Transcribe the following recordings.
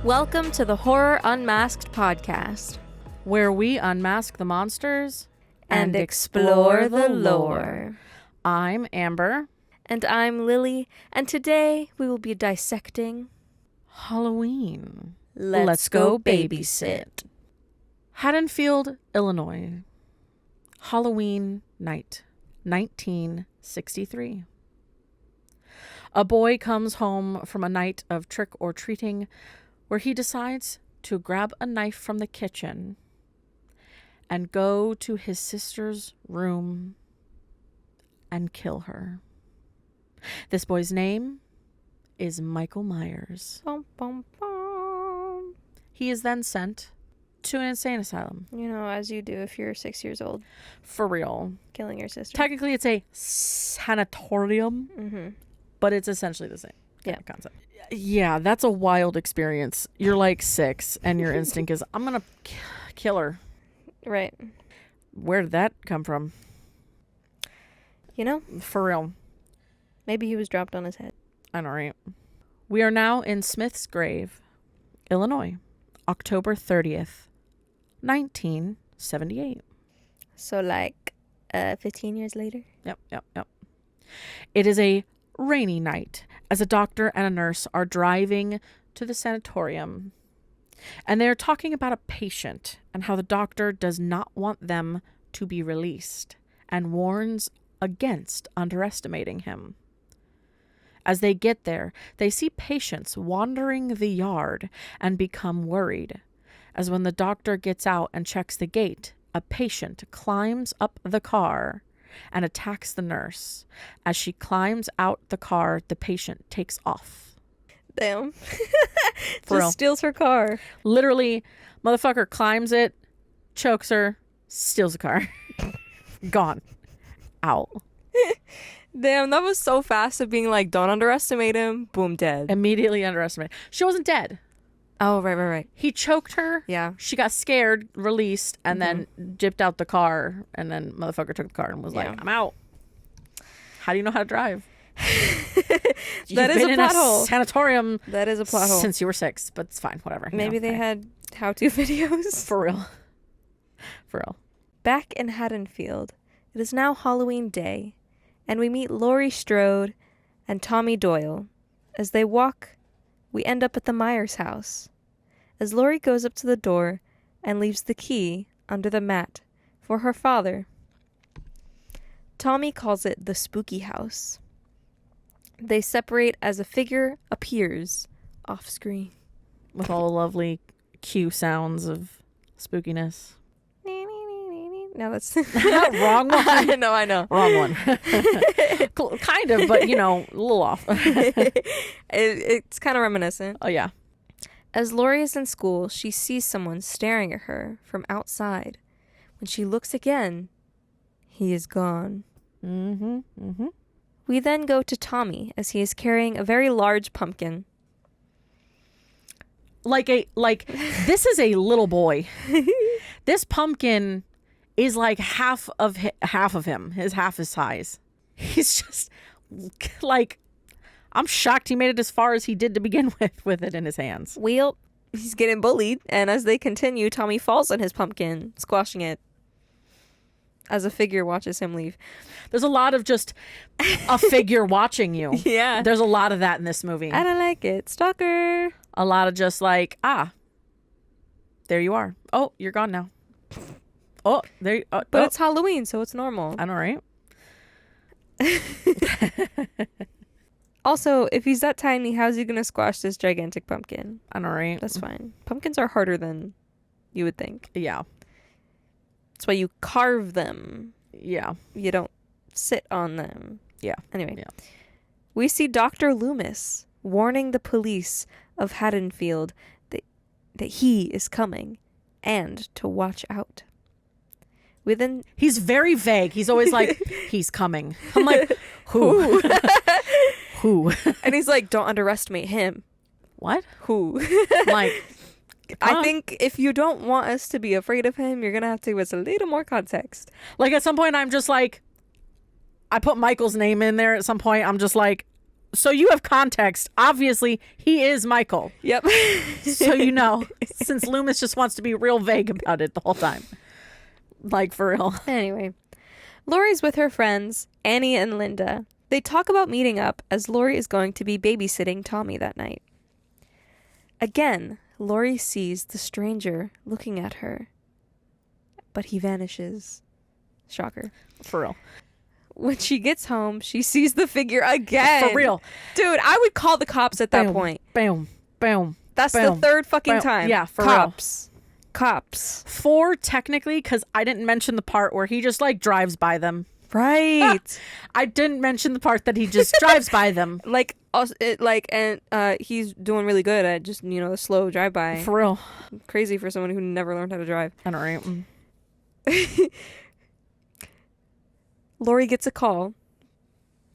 Welcome to the Horror Unmasked podcast, where we unmask the monsters and explore the lore. I'm Amber. And I'm Lily, and today we will be dissecting Halloween. Let's Go Babysit. Haddonfield, Illinois. Halloween night, 1963. A boy comes home from a night of trick-or-treating where he decides to grab a knife from the kitchen and go to his sister's room and kill her. This boy's name is Michael Myers. Bum, bum, bum. He is then sent to an insane asylum. You know, as you do if you're 6 years old. For real. Killing your sister. Technically, it's a sanatorium, but it's essentially the same concept. Yeah, that's a wild experience. You're like 6, and your instinct is, I'm going to kill her. Right. Where did that come from? You know? For real. Maybe he was dropped on his head. I know, right? We are now in Smith's Grave, Illinois, October 30th, 1978. So like 15 years later? Yep. It is a rainy night as a doctor and a nurse are driving to the sanatorium. And they're talking about a patient and how the doctor does not want them to be released and warns against underestimating him. As they get there, they see patients wandering the yard and become worried. As when the doctor gets out and checks the gate, a patient climbs up the car and attacks the nurse. As she climbs out the car, the patient takes off. Damn. For real. Just steals her car. Literally, motherfucker climbs it, chokes her, steals the car. Gone. Out. Damn, that was so fast of being like, don't underestimate him. Boom, dead. Immediately underestimated. She wasn't dead. Oh, right. He choked her. Yeah. She got scared, released, and then dipped out the car. And then motherfucker took the car and was like, I'm out. How do you know how to drive? That is a plot hole. Sanatorium. That is a plot hole. Since you were 6, but it's fine. Whatever. Maybe they had how-to videos. For real. For real. Back in Haddonfield, it is now Halloween day, and we meet Laurie Strode and Tommy Doyle. As they walk, we end up at the Myers house. As Laurie goes up to the door and leaves the key under the mat for her father. Tommy calls it the spooky house. They separate as a figure appears off screen. With all the lovely cue sounds of spookiness. No, that's wrong one. I know. Wrong one. Kind of, but a little off. It's kind of reminiscent. Oh yeah. As Laurie is in school, she sees someone staring at her from outside. When she looks again, he is gone. We then go to Tommy as he is carrying a very large pumpkin. Like this is a little boy. This pumpkin is like half of him. His half his size. He's just like, I'm shocked he made it as far as he did to begin with it in his hands. Well, he's getting bullied, and as they continue, Tommy falls on his pumpkin, squashing it. As a figure watches him leave. There's a lot of just a figure watching you. Yeah. There's a lot of that in this movie. I don't like it. Stalker. A lot of just like, there you are. Oh, you're gone now. Oh, there you are. But it's Halloween, so it's normal. I know, right? Also, if he's that tiny, how's he going to squash this gigantic pumpkin? I know, right? That's fine. Pumpkins are harder than you would think. Yeah. That's why you carve them. Yeah. You don't sit on them. Yeah. Anyway. Yeah. We see Dr. Loomis warning the police of Haddonfield that he is coming and to watch out. He's very vague. He's always like, he's coming. I'm like, who? Who? And he's like, don't underestimate him. What? Who? Like, I think if you don't want us to be afraid of him, you're going to have to give us a little more context. Like at some point, I'm just like, I put Michael's name in there at some point. I'm just like, So you have context. Obviously, he is Michael. Yep. So you know, since Loomis just wants to be real vague about it the whole time. Like, for real. Anyway, Lori's with her friends, Annie and Linda. They talk about meeting up as Lori is going to be babysitting Tommy that night. Again, Lori sees the stranger looking at her, but he vanishes. Shocker. For real. When she gets home, she sees the figure again. For real. Dude, I would call the cops at that Boom, point. Boom. Boom. That's boom, the third fucking boom. time. Yeah, for cops. Cops. 4 technically, because I didn't mention the part where he just like drives by them. Right. I didn't mention the part that he just drives by them. Like, also, he's doing really good at just, a slow drive-by. For real. Crazy for someone who never learned how to drive. I know, right? Lori gets a call,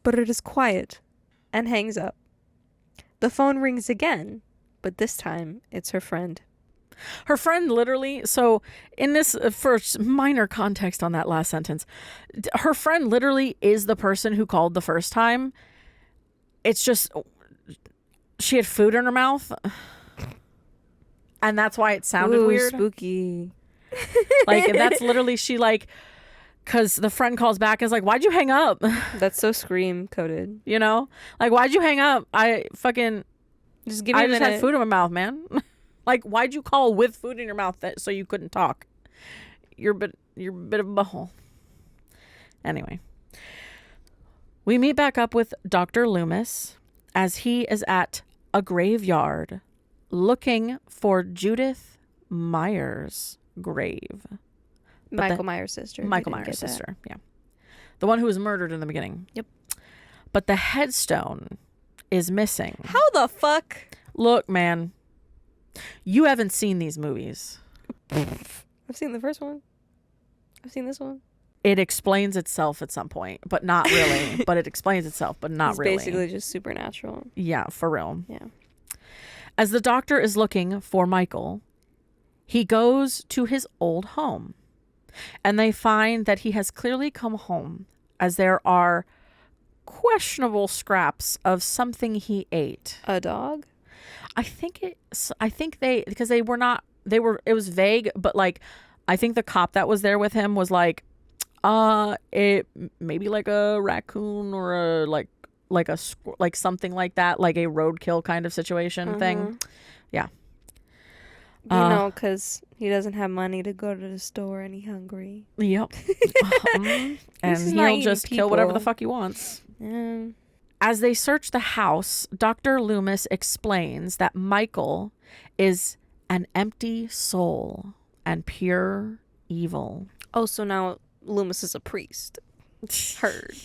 but it is quiet and hangs up. The phone rings again, but this time it's her friend. Her friend literally, so in this first minor context on that last sentence, her friend literally is the person who called the first time. It's just, she had food in her mouth. And that's why it sounded Ooh, weird. Spooky. Like, that's literally, she like, because the friend calls back and is like, why'd you hang up? That's so Scream coded. You know? Like, why'd you hang up? I Just give me a just minute. had food in my mouth, man. Like, why'd you call with food in your mouth so you couldn't talk? You're a bit of a butthole. Anyway. We meet back up with Dr. Loomis as he is at a graveyard looking for Judith Myers' grave. Michael Myers' sister. Michael Myers' sister, yeah. The one who was murdered in the beginning. Yep. But the headstone is missing. How the fuck? Look, man. You haven't seen these movies. I've seen the first one. I've seen this one. It explains itself at some point, but not really. But it explains itself, but not It's really. basically just supernatural. Yeah, for real. Yeah. As the doctor is looking for Michael, he goes to his old home. And they find that he has clearly come home, as there are questionable scraps of something he ate. A dog? I think because it was vague, but like, I think the cop that was there with him was like, it maybe like a raccoon or like something like that, like a roadkill kind of situation thing. Yeah. Because he doesn't have money to go to the store and he's hungry. Yep. And He's not he'll eating just kill whatever the people. fuck he wants. Yeah. As they search the house, Dr. Loomis explains that Michael is an empty soul and pure evil. Oh, so now Loomis is a priest. Heard.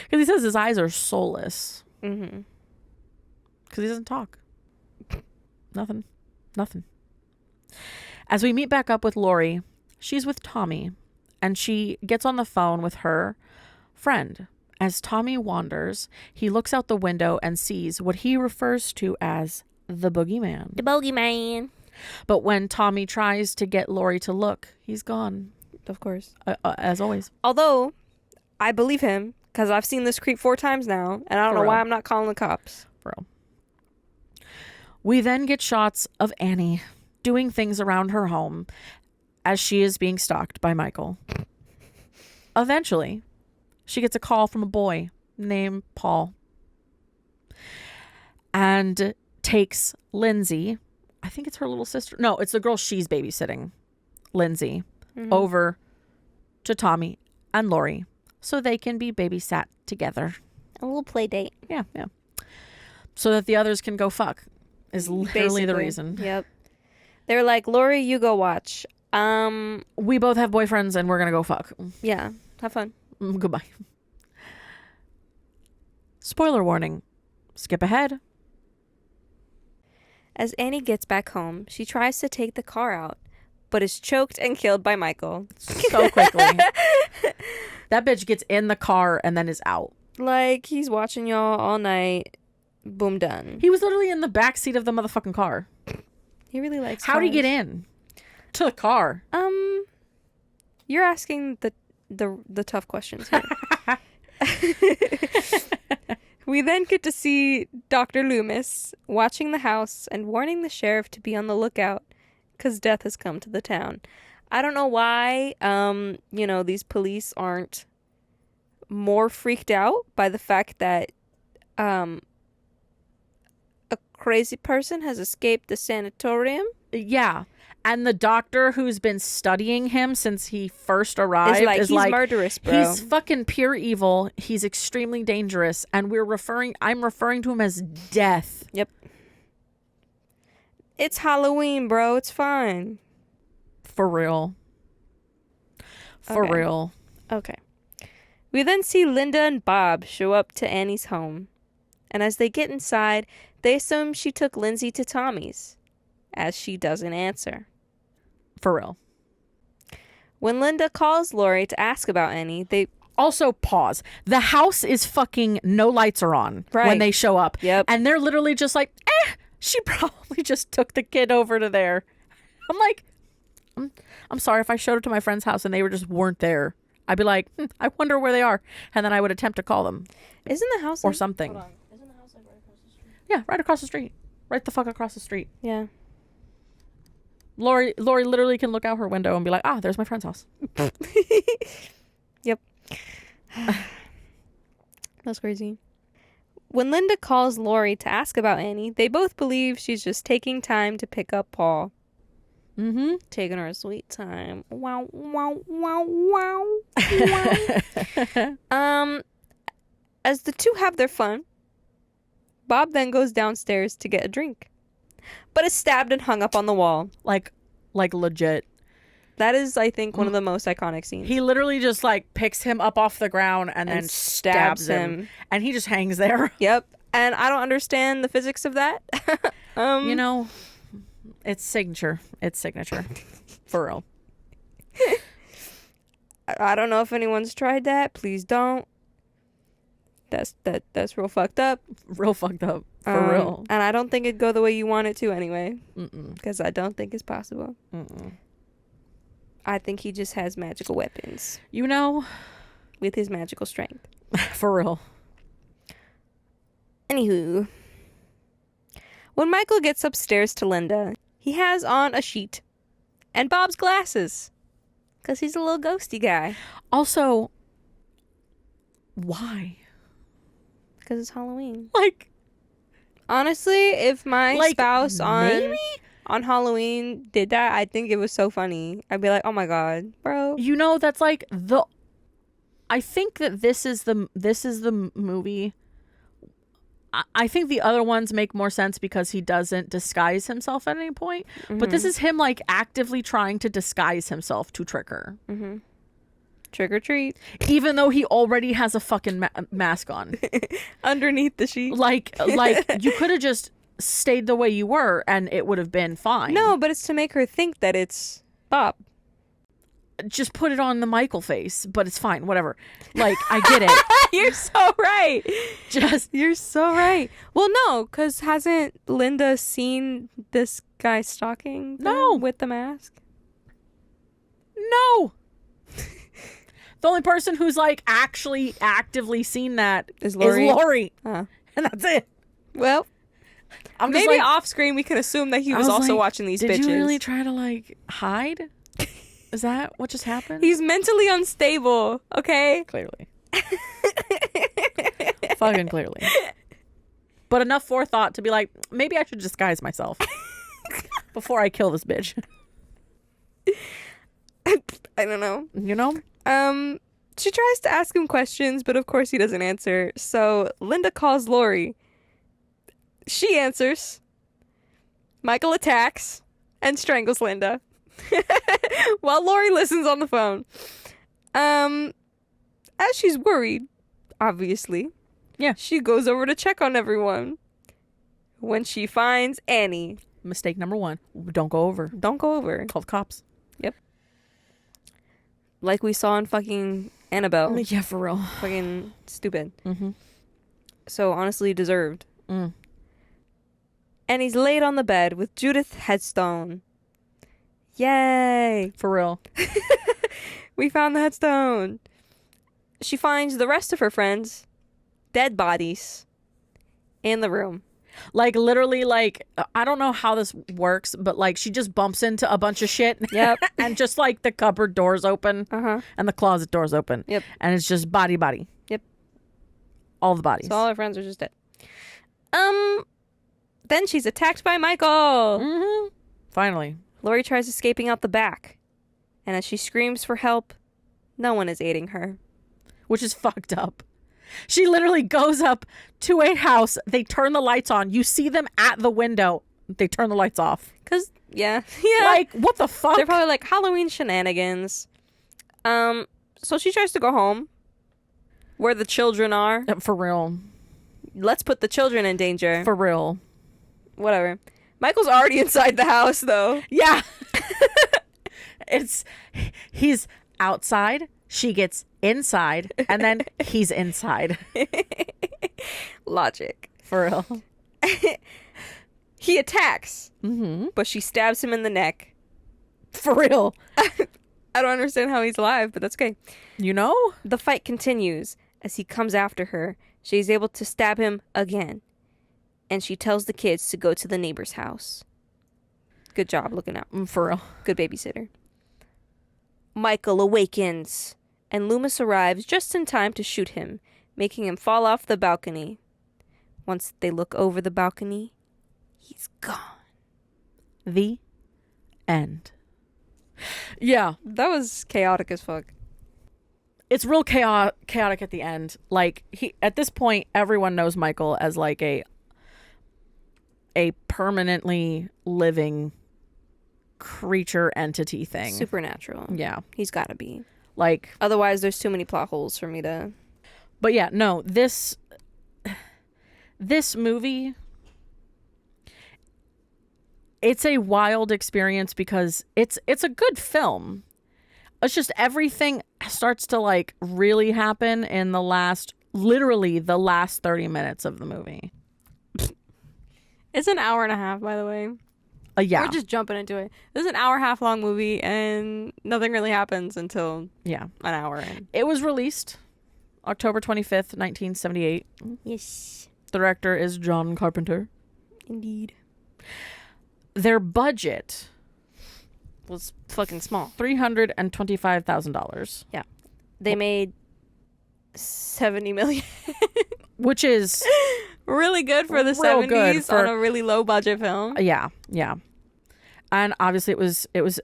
Because he says his eyes are soulless. Mm-hmm. Because he doesn't talk. Nothing. As we meet back up with Lori, she's with Tommy, and she gets on the phone with her friend. As Tommy wanders, he looks out the window and sees what he refers to as the boogeyman. The bogeyman. But when Tommy tries to get Lori to look, he's gone. Of course. As always. Although, I believe him, because I've seen this creep 4 times now, and I don't For know why real. I'm not calling the cops. Bro. We then get shots of Annie doing things around her home as she is being stalked by Michael. Eventually, she gets a call from a boy named Paul and takes Lindsay, I think it's her little sister. No, it's the girl she's babysitting, Lindsay, over to Tommy and Lori so they can be babysat together. A little play date. Yeah. So that the others can go fuck is literally the Basically. reason. Yep. They're like, Lori, you go watch. We both have boyfriends and we're going to go fuck. Yeah. Have fun. Goodbye. Spoiler warning. Skip ahead. As Annie gets back home, she tries to take the car out, but is choked and killed by Michael. So quickly. That bitch gets in the car and then is out. Like, he's watching y'all all night. Boom, done. He was literally in the back seat of the motherfucking car. He really likes How'd he cars. get in? To the car. You're asking the tough questions here. We then get to see Dr. Loomis watching the house and warning the sheriff to be on the lookout because death has come to the town. I don't know why, these police aren't more freaked out by the fact that a crazy person has escaped the sanatorium. Yeah. And the doctor who's been studying him since he first arrived is like, he's murderous, bro. He's fucking pure evil. He's extremely dangerous. And I'm referring to him as death. Yep. It's Halloween, bro. It's fine. For real. For real. Okay. We then see Linda and Bob show up to Annie's home. And as they get inside, they assume she took Lindsay to Tommy's, as she doesn't answer. For real. When Linda calls Lori to ask about Annie, they... Also, pause. The house is fucking no lights are on when they show up. Yep. And they're literally just like, she probably just took the kid over to there. I'm like, I'm sorry if I showed up to my friend's house and they weren't there. I'd be like, I wonder where they are. And then I would attempt to call them. Isn't the house... Or something. Hold on. Isn't the house like right across the street? Yeah, right across the street. Right the fuck across the street. Yeah. Lori literally can look out her window and be like, there's my friend's house. Yep. That's crazy. When Linda calls Lori to ask about Annie, they both believe she's just taking time to pick up Paul. Mm-hmm. Taking her sweet time. Wow, wow, wow, wow, wow. As the two have their fun, Bob then goes downstairs to get a drink, but is stabbed and hung up on the wall. Like legit. That is, I think, one of the most iconic scenes. He literally just picks him up off the ground and then stabs him. And he just hangs there. Yep. And I don't understand the physics of that. It's signature. It's signature. For real. I don't know if anyone's tried that. Please don't. That's real fucked up. Real fucked up. For real. And I don't think it'd go the way you want it to anyway. Mm-mm. Because I don't think it's possible. Mm-mm. I think he just has magical weapons. With his magical strength. For real. Anywho. When Michael gets upstairs to Linda, he has on a sheet. And Bob's glasses. Because he's a little ghosty guy. Also, why? Because it's Halloween. Honestly, if my spouse on Halloween did that, I think it was so funny. I'd be like, oh my God, bro. That's I think that this is the movie. I think the other ones make more sense because he doesn't disguise himself at any point. Mm-hmm. But this is him actively trying to disguise himself to trick her. Mm-hmm. Trick or treat. Even though he already has a fucking mask on. Underneath the sheet. You could have just stayed the way you were and it would have been fine. No, but it's to make her think that it's Bob. Just put it on the Michael face, but it's fine, whatever. I get it. You're so right. You're so right. Well, no, because hasn't Linda seen this guy stalking them with the mask? No. The only person who's actually actively seen that is Lori. Uh-huh. And that's it. Well, maybe off screen we can assume that he was also watching these bitches. Did you really try to hide? Is that what just happened? He's mentally unstable, okay? Clearly. Fucking clearly. But enough forethought to be maybe I should disguise myself before I kill this bitch. I don't know. She tries to ask him questions, but of course he doesn't answer. So Linda calls Lori. She answers. Michael attacks and strangles Linda. While Lori listens on the phone. As she's worried, obviously. Yeah. She goes over to check on everyone. When she finds Annie. Mistake number 1. Don't go over. Don't go over. Call the cops. Yep. Like we saw in fucking Annabelle. Yeah, for real. Fucking stupid. Mm-hmm. So honestly deserved. Mm. And he's laid on the bed with Judith Headstone. Yay! For real. We found the headstone. She finds the rest of her friends dead bodies In the room. Like literally, like I don't know how this works, but like she just bumps into a bunch of shit. Yep. And just like the cupboard doors open Uh-huh. and the closet doors open. Yep. And it's just body. Yep. All the bodies. So all our friends are just dead. Then she's attacked by Michael. Mm-hmm. Finally. Lori tries escaping out the back. And as she screams for help, no one is aiding her. Which is fucked up. She literally goes up to a house. They turn the lights on. You see them at the window. They turn the lights off. Cause yeah. Like, what the fuck? They're probably like Halloween shenanigans. So she tries to go home. Where the children are. For real. Let's put the children in danger. For real. Whatever. Michael's already inside the house though. Yeah. He's outside. She gets inside, and then he's inside. Logic. For real. He attacks, Mm-hmm. but she stabs him in the neck. For real. I don't understand how he's alive, but that's okay. You know? The fight continues. As he comes after her, she's able to stab him again. And she tells the kids to go to the neighbor's house. Good job looking out. For real. Good babysitter. Michael awakens, and Loomis arrives just in time to shoot him, making him fall off the balcony. Once they look over the balcony, he's gone. The end. Yeah. That was chaotic as fuck. It's real chaotic at the end. Like, at this point, everyone knows Michael as like a permanently living creature entity thing. Supernatural. Yeah. He's gotta be. Like, Otherwise, there's too many plot holes for me to... but yeah, no, this movie, it's a wild experience because it's a good film. It's just everything starts to like really happen in literally the last 30 minutes of the movie. It's an hour and a half, by the way. Yeah. We're just jumping into it. This is an hour and a half long movie, and nothing really happens until Yeah. an hour in. It was released October 25th, 1978. Yes. The director is John Carpenter. Indeed. Their budget Was fucking small. $325,000, They made 70 million. which is Really good for the Real 70s good for- on a really low budget film. yeah. And obviously it was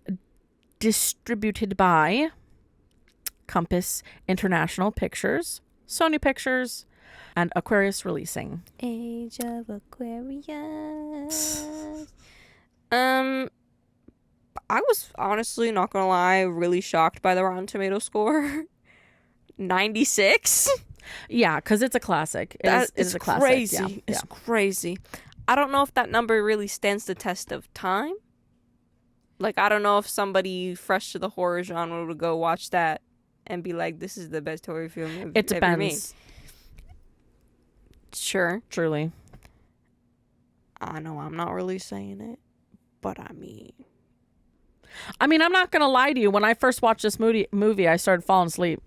distributed by Compass International Pictures, Sony Pictures, and Aquarius Releasing. Age of Aquarius. I was honestly, not gonna lie, really shocked by the Rotten Tomato score. 96? Yeah, because it's a classic. It is a classic. Crazy. Yeah, It's crazy. I don't know if that number really stands the test of time. Like, I don't know if somebody fresh to the horror genre would go watch that and be like, this is the best horror film It ever made. depends. Sure. Truly. I know I'm not really saying it, but I mean... I'm not going to lie to you. When I first watched this movie, I started falling asleep.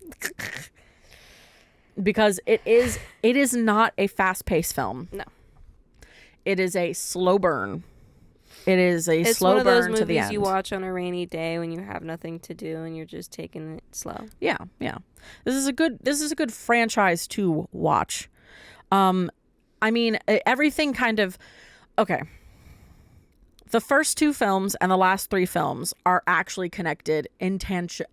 Because it is not a fast-paced film. No. It is a slow burn. It is a It's slow one of those burn to the movies end. you watch on a rainy day when you have nothing to do and you're just taking it slow. Yeah. This is a good franchise to watch. Everything kind of okay. The first two films and the last three films are actually connected tangentially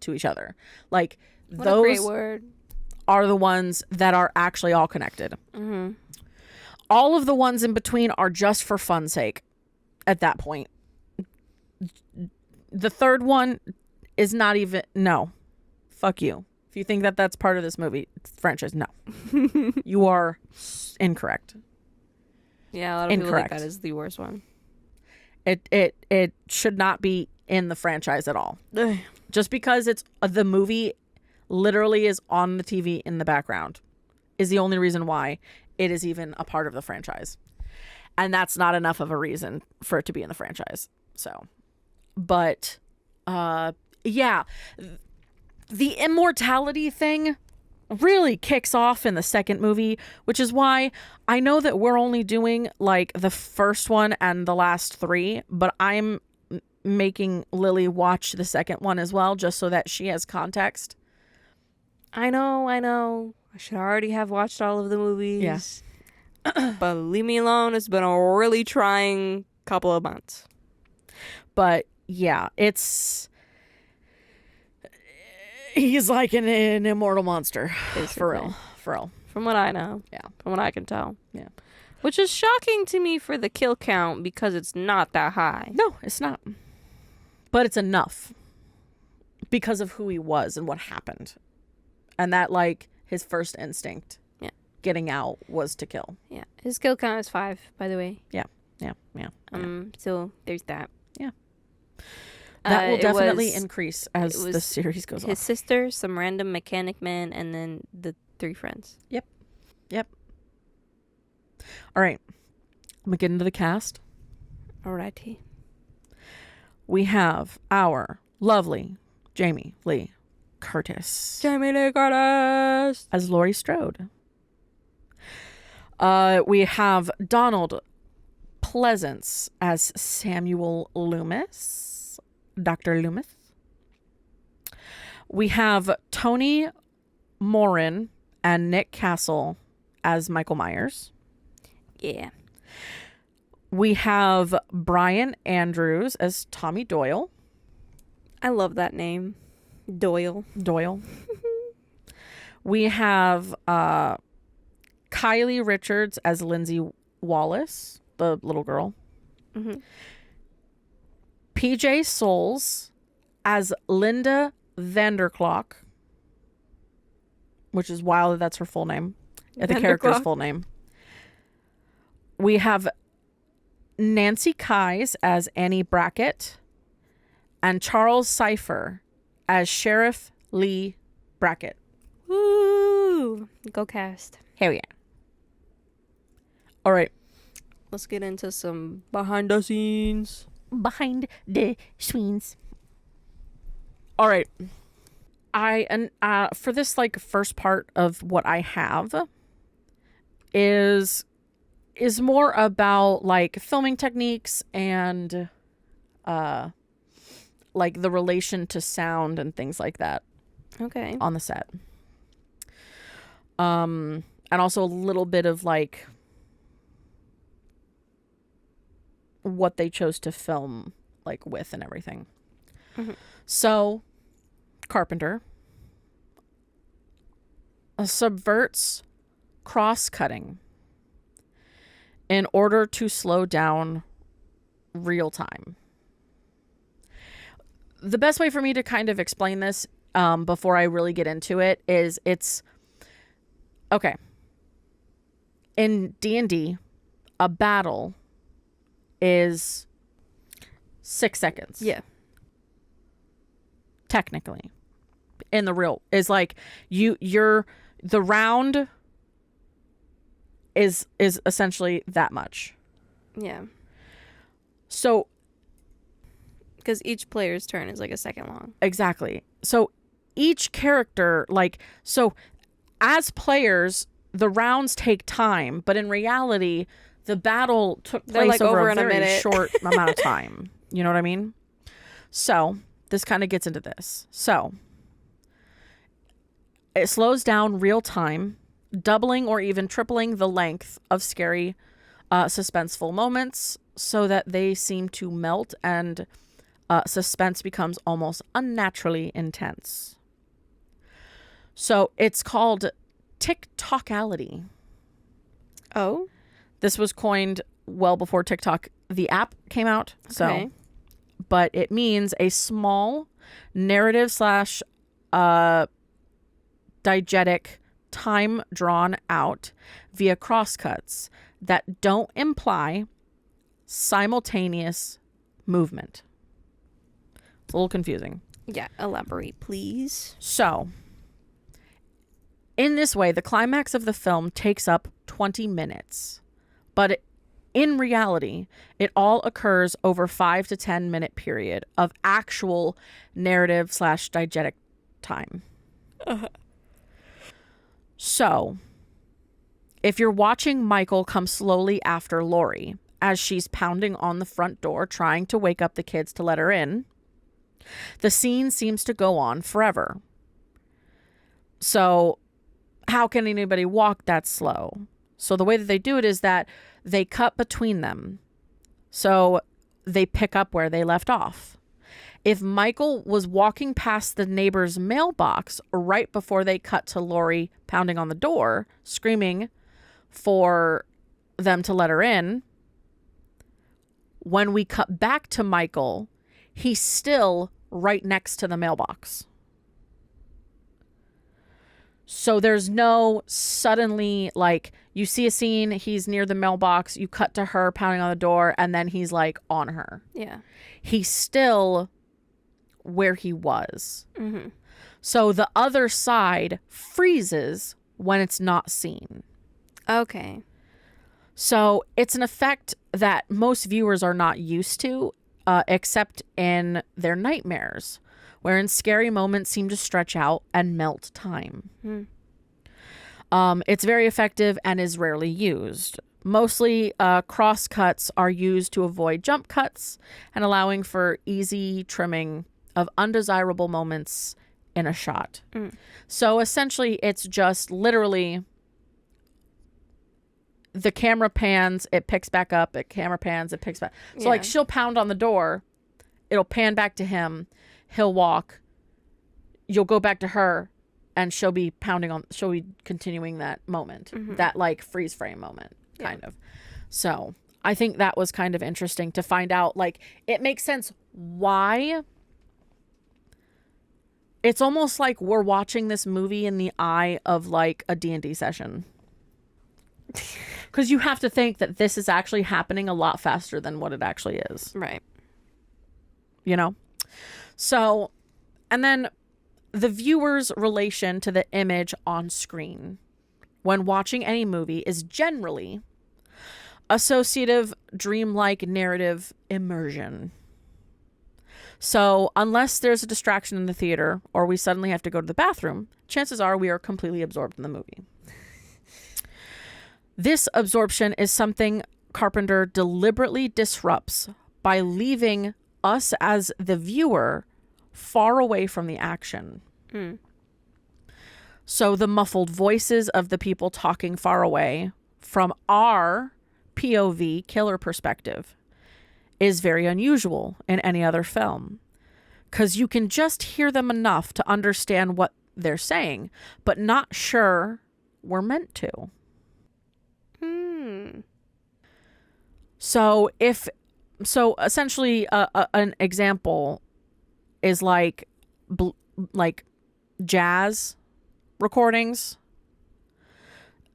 to each other. Like What a those great word. are the ones that are actually all connected. Mm-hmm. All of the ones in between are just for fun's sake at that point. The third one is not even... No. Fuck you. If you think that that's part of this movie franchise, no. You are incorrect. Yeah, a lot of people Incorrect. think that is the worst one. It should not be in the franchise at all. Just because it's the movie literally is on the TV in the background is the only reason why it is even a part of the franchise. And that's not enough of a reason for it to be in the franchise. So, but yeah, the immortality thing, really kicks off in the second movie, which is why I know that we're only doing like the first one and the last 3, but I'm making Lily watch the second one as well, just so that she has context. I know. I should already have watched all of the movies. Yeah. But leave me alone. It's been a really trying couple of months. But yeah, he's like an immortal monster. Basically. For real. From what I know. Yeah. From what I can tell. Yeah. Which is shocking to me for the kill count because it's not that high. No, it's not. But it's enough because of who he was and what happened. And that, like, his first instinct getting out was to kill. Yeah. His kill count is 5, by the way. Yeah. So there's that. Yeah. That will definitely was increase as the series goes on. His sister, some random mechanic man, and then the 3 friends. Yep. All right. I'm going to get into the cast. Alrighty. We have our lovely Jamie Lee Curtis. Jamie Lee Curtis! As Laurie Strode. We have Donald Pleasance as Samuel Loomis. Dr. Loomis. We have Tony Morin and Nick Castle as Michael Myers. Yeah. We have Brian Andrews as Tommy Doyle. I love that name. Doyle. We have Kylie Richards as Lindsay Wallace, the little girl. Mm-hmm. PJ Souls as Linda Vanderklok, which is wild that that's her full name. The character's full name. We have Nancy Kyes as Annie Brackett and Charles Cipher as Sheriff Lee Brackett. Woo! Go cast. Hell yeah. All right. Let's get into some behind the scenes. Behind the scenes. All right. For this like first part of what I have is more about like filming techniques and like the relation to sound and things like that. Okay. On the set. And also a little bit of like what they chose to film like with and everything. Mm-hmm. So Carpenter subverts cross-cutting in order to slow down real time. The best way for me to kind of explain this before I really get into it is it's okay. In D&D, a battle is 6 seconds. Yeah. Technically. In the real is like the round is essentially that much. Yeah. So because each player's turn is like a second long. Exactly. So each character so as players the rounds take time, but in reality the battle took place like over a in a very minute. short amount of time. You know what I mean? So this kind of gets into this. So it slows down real time, doubling or even tripling the length of scary, suspenseful moments so that they seem to melt and suspense becomes almost unnaturally intense. So it's called TikTokality. Oh? This was coined well before TikTok, the app, came out. Okay. So, but it means a small narrative / diegetic time drawn out via crosscuts that don't imply simultaneous movement. It's a little confusing. Yeah, elaborate, please. So, in this way, the climax of the film takes up 20 minutes. But in reality, it all occurs over 5 to 10 minute period of actual narrative / diegetic time. So, if you're watching Michael come slowly after Lori as she's pounding on the front door trying to wake up the kids to let her in, the scene seems to go on forever. So, how can anybody walk that slow? So, the way that they do it is that they cut between them. So, they pick up where they left off. If Michael was walking past the neighbor's mailbox right before they cut to Lori pounding on the door, screaming for them to let her in, when we cut back to Michael, he's still right next to the mailbox. So there's no suddenly, like, you see a scene, he's near the mailbox, you cut to her pounding on the door, and then he's like on her. Yeah. He's still where he was. Mm-hmm. So the other side freezes when it's not seen. Okay. So it's an effect that most viewers are not used to, except in their nightmares, wherein scary moments seem to stretch out and melt time. It's very effective and is rarely used. Mostly cross cuts are used to avoid jump cuts and allowing for easy trimming of undesirable moments in a shot. So essentially it's just literally the camera pans, it picks back up, it camera pans, it picks back. So like she'll pound on the door, it'll pan back to him, he'll walk, you'll go back to her, and she'll be continuing that moment, that like freeze frame moment, kind of. So I think that was kind of interesting to find out, like, it makes sense why. It's almost like we're watching this movie in the eye of like a D&D session. Because you have to think that this is actually happening a lot faster than what it actually is. Right. You know? So, and then the viewer's relation to the image on screen when watching any movie is generally associative, dreamlike narrative immersion. So unless there's a distraction in the theater or we suddenly have to go to the bathroom, chances are we are completely absorbed in the movie. This absorption is something Carpenter deliberately disrupts by leaving us as the viewer far away from the action. So the muffled voices of the people talking far away from our POV killer perspective is very unusual in any other film, because you can just hear them enough to understand what they're saying, but not sure we're meant to. So essentially an example is like jazz recordings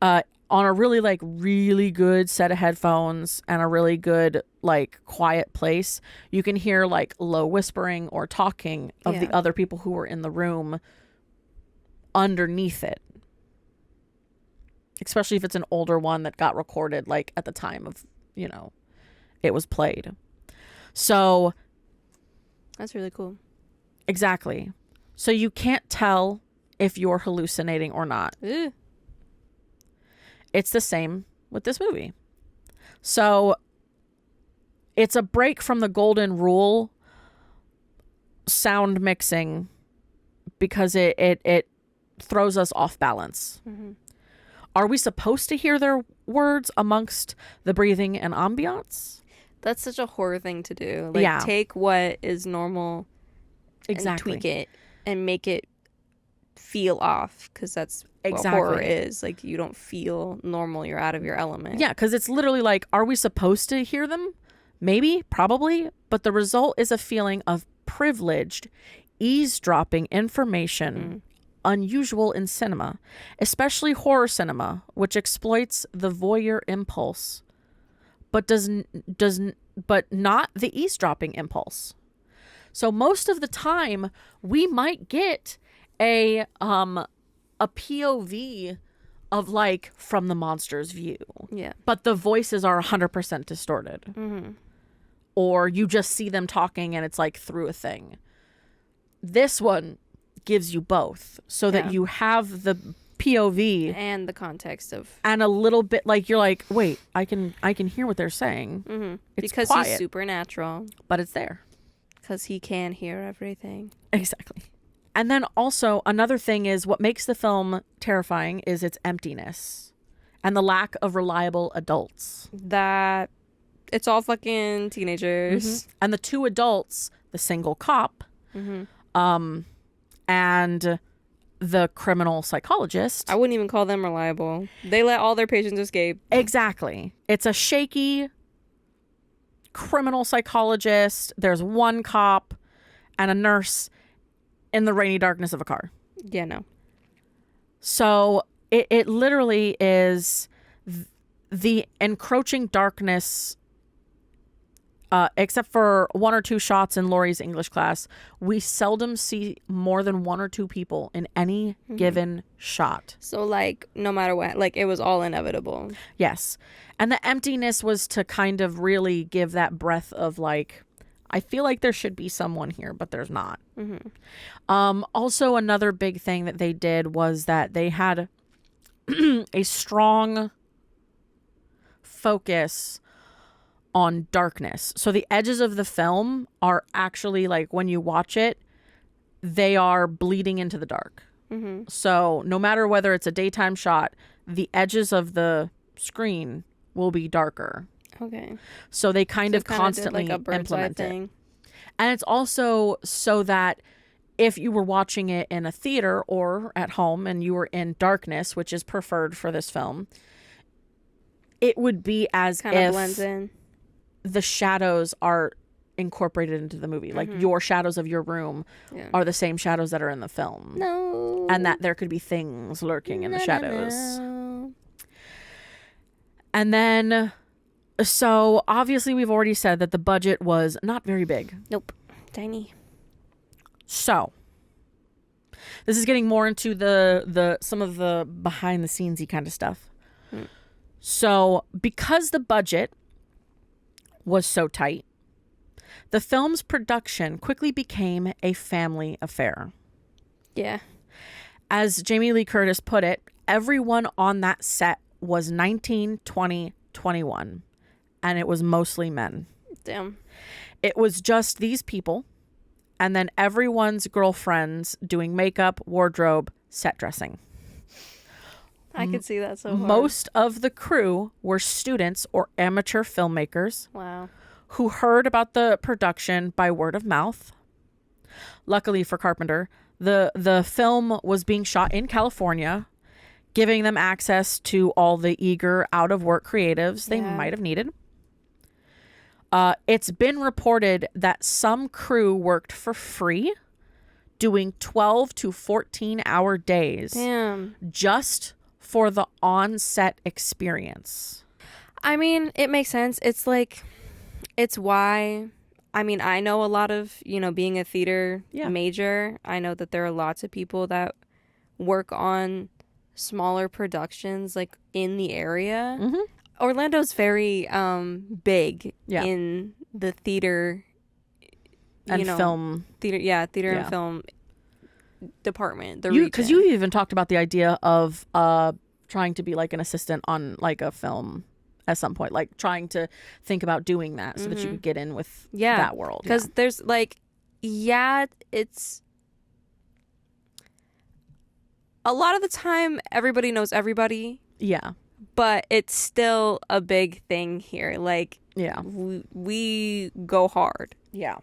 on a really good set of headphones and a really good like quiet place. You can hear like low whispering or talking of the other people who were in the room underneath it, especially if it's an older one that got recorded like at the time of, you know, it was played. So that's really cool. Exactly. So you can't tell if you're hallucinating or not. Ew. It's the same with this movie. So it's a break from the golden rule sound mixing because it throws us off balance. Are we supposed to hear their words amongst the breathing and ambiance? That's such a horror thing to do. Like, take what is normal and tweak it and make it feel off, because that's what horror is. Like, you don't feel normal. You're out of your element. Yeah, because it's literally like, are we supposed to hear them? Maybe, probably. But the result is a feeling of privileged, eavesdropping information, unusual in cinema, especially horror cinema, which exploits the voyeur impulse, but but not the eavesdropping impulse. So most of the time, we might get a POV of like from the monster's view. Yeah. But the voices are 100% distorted. Or you just see them talking and it's like through a thing. This one gives you both so that you have POV And the context of and a little bit like you're like, wait, I can hear what they're saying. It's because quiet, he's supernatural. but it's there. Because he can hear everything. Exactly. And then also another thing is what makes the film terrifying is its emptiness and the lack of reliable adults. That it's all fucking teenagers. And the two adults, the single cop, and the criminal psychologist. I wouldn't even call them reliable. They let all their patients escape. Exactly. It's a shaky criminal psychologist. There's one cop and a nurse in the rainy darkness of a car. Yeah, no. So it literally is the encroaching darkness. Except for one or two shots in Laurie's English class, we seldom see more than one or two people in any given shot. So, like, no matter what, like, it was all inevitable. Yes. And the emptiness was to kind of really give that breath of, like, I feel like there should be someone here, but there's not. Also, another big thing that they did was that they had a strong focus on darkness. So the edges of the film are actually, like, when you watch it, they are bleeding into the dark. So no matter whether it's a daytime shot, the edges of the screen will be darker. Okay. So they kind of constantly did, like, a bird's eye implement it. thing. And it's also so that if you were watching it in a theater or at home and you were in darkness, which is preferred for this film, it would be as Kind of if blends in. the shadows are incorporated into the movie. Like your shadows of your room are the same shadows that are in the film. No. And that there could be things lurking in the shadows. No. And then, so obviously we've already said that the budget was not very big. Nope. Tiny. So this is getting more into the some of the behind the scenesy kind of stuff. So because the budget was so tight, the film's production quickly became a family affair. Yeah. As Jamie Lee Curtis put it, everyone on that set was 19, 20, 21, and it was mostly men. Damn. It was just these people, and then everyone's girlfriends doing makeup, wardrobe, set dressing. I could see that so hard. Most of the crew were students or amateur filmmakers Wow. who heard about the production by word of mouth. Luckily for Carpenter, the film was being shot in California, giving them access to all the eager out-of-work creatives they might have needed. It's been reported that some crew worked for free, doing 12 to 14-hour days. Damn. Just for the on-set experience. I mean, it makes sense. It's like, it's why, I mean, I know a lot of, being a theater major, I know that there are lots of people that work on smaller productions, like, in the area. Orlando's very big in the theater And film. Theater and film department. Because you even talked about the idea of trying to be like an assistant on like a film at some point, like trying to think about doing that so that you could get in with that world. Because there's like, it's a lot of the time everybody knows everybody. Yeah. But it's still a big thing here. Like, we go hard. Yeah.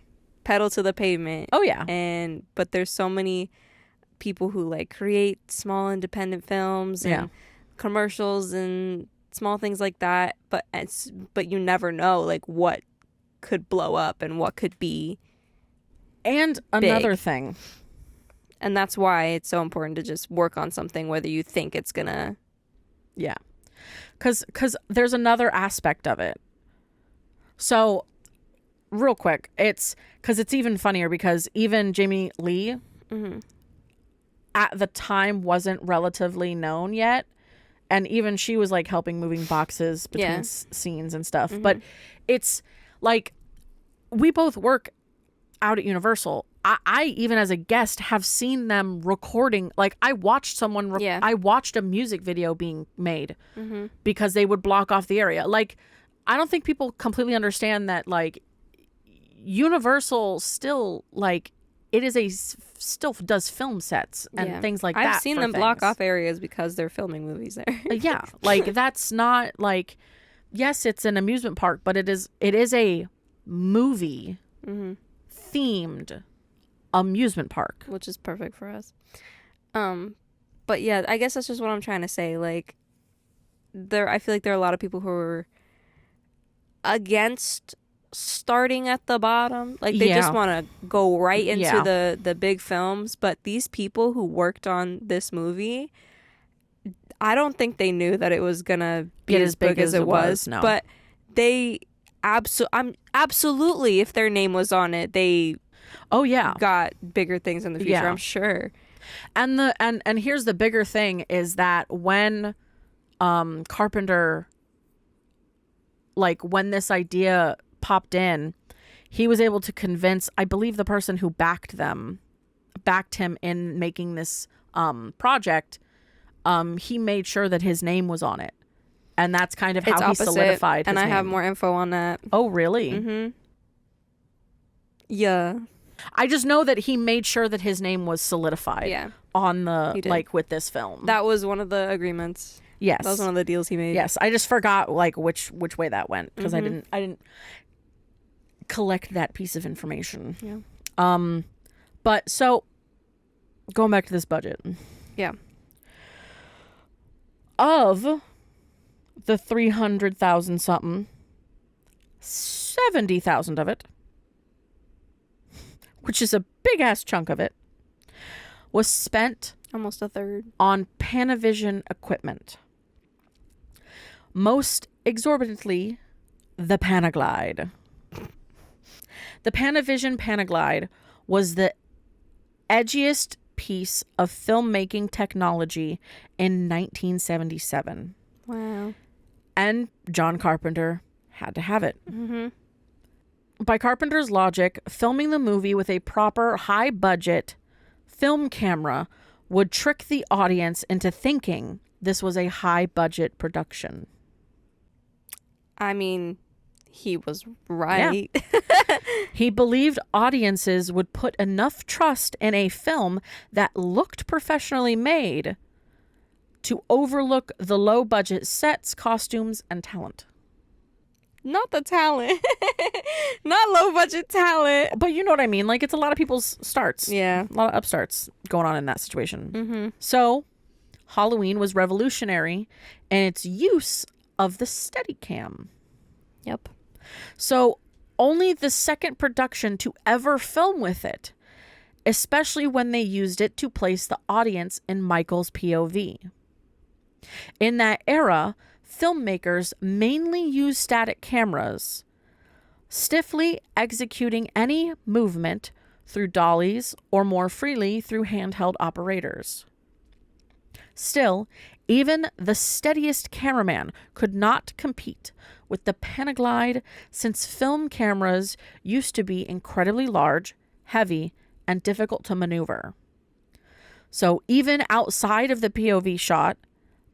Pedal to the pavement. Oh, yeah. But there's so many people who like create small independent films and commercials and small things like that. But you never know like what could blow up and what could be. And another thing. And that's why it's so important to just work on something, whether you think it's gonna. Yeah. Because there's another aspect of it. So, real quick, it's even funnier because even Jamie Lee at the time wasn't relatively known yet. And even she was like helping moving boxes between scenes and stuff. But it's like we both work out at Universal I even as a guest have seen them recording. Like I watched someone, Yeah. I watched a music video being made Mm-hmm. because they would block off the area. Like, I don't think people completely understand that, like, Universal still, like, it is still does film sets and things like that. I've seen for them block things. off areas because they're filming movies there. Yeah, like that's not like, yes, it's an amusement park, but it is a movie Mm-hmm. themed amusement park. Which is perfect for us. But yeah, I guess that's just what I'm trying to say. Like, I feel like there are a lot of people who are against starting at the bottom. Like, they just want to go right into the big films. But these people who worked on this movie, I don't think they knew that it was gonna be as big as it was. No. But they absolutely, if their name was on it, they got bigger things in the future. Yeah. I'm sure. And and here's the bigger thing is that when Carpenter, like when this idea popped in, he was able to convince, I believe, the person who backed him in making this project. He made sure that his name was on it, and that's kind of how he solidified his and I name. have more info on that. Oh, really? Mm-hmm. Yeah. I just know that he made sure that his name was solidified. Yeah. On the He did. like with this film. That was one of the agreements. Yes. That was one of the deals he made. Yes, I just forgot like which way that went because I didn't collect that piece of information. Yeah. But so going back to this budget. Yeah. Of the 300,000 something, 70,000 of it, which is a big ass chunk of it, was spent Almost a third. on Panavision equipment. Most exorbitantly, the Panaglide. The Panavision Panaglide was the edgiest piece of filmmaking technology in 1977. Wow. And John Carpenter had to have it. Mm-hmm. By Carpenter's logic, filming the movie with a proper high-budget film camera would trick the audience into thinking this was a high-budget production. I mean, he was right. Yeah. He believed audiences would put enough trust in a film that looked professionally made to overlook the low-budget sets, costumes, and talent. Not the talent. Not low budget talent. But you know what I mean? Like, it's a lot of people's starts. Yeah. A lot of upstarts going on in that situation. Mm-hmm. So, Halloween was revolutionary in its use of the Steadicam. Yep. So, only the second production to ever film with it, especially when they used it to place the audience in Michael's POV. In that era, filmmakers mainly used static cameras, stiffly executing any movement through dollies or more freely through handheld operators. Still, even the steadiest cameraman could not compete with the Panaglide, since film cameras used to be incredibly large, heavy, and difficult to maneuver. So even outside of the POV shot,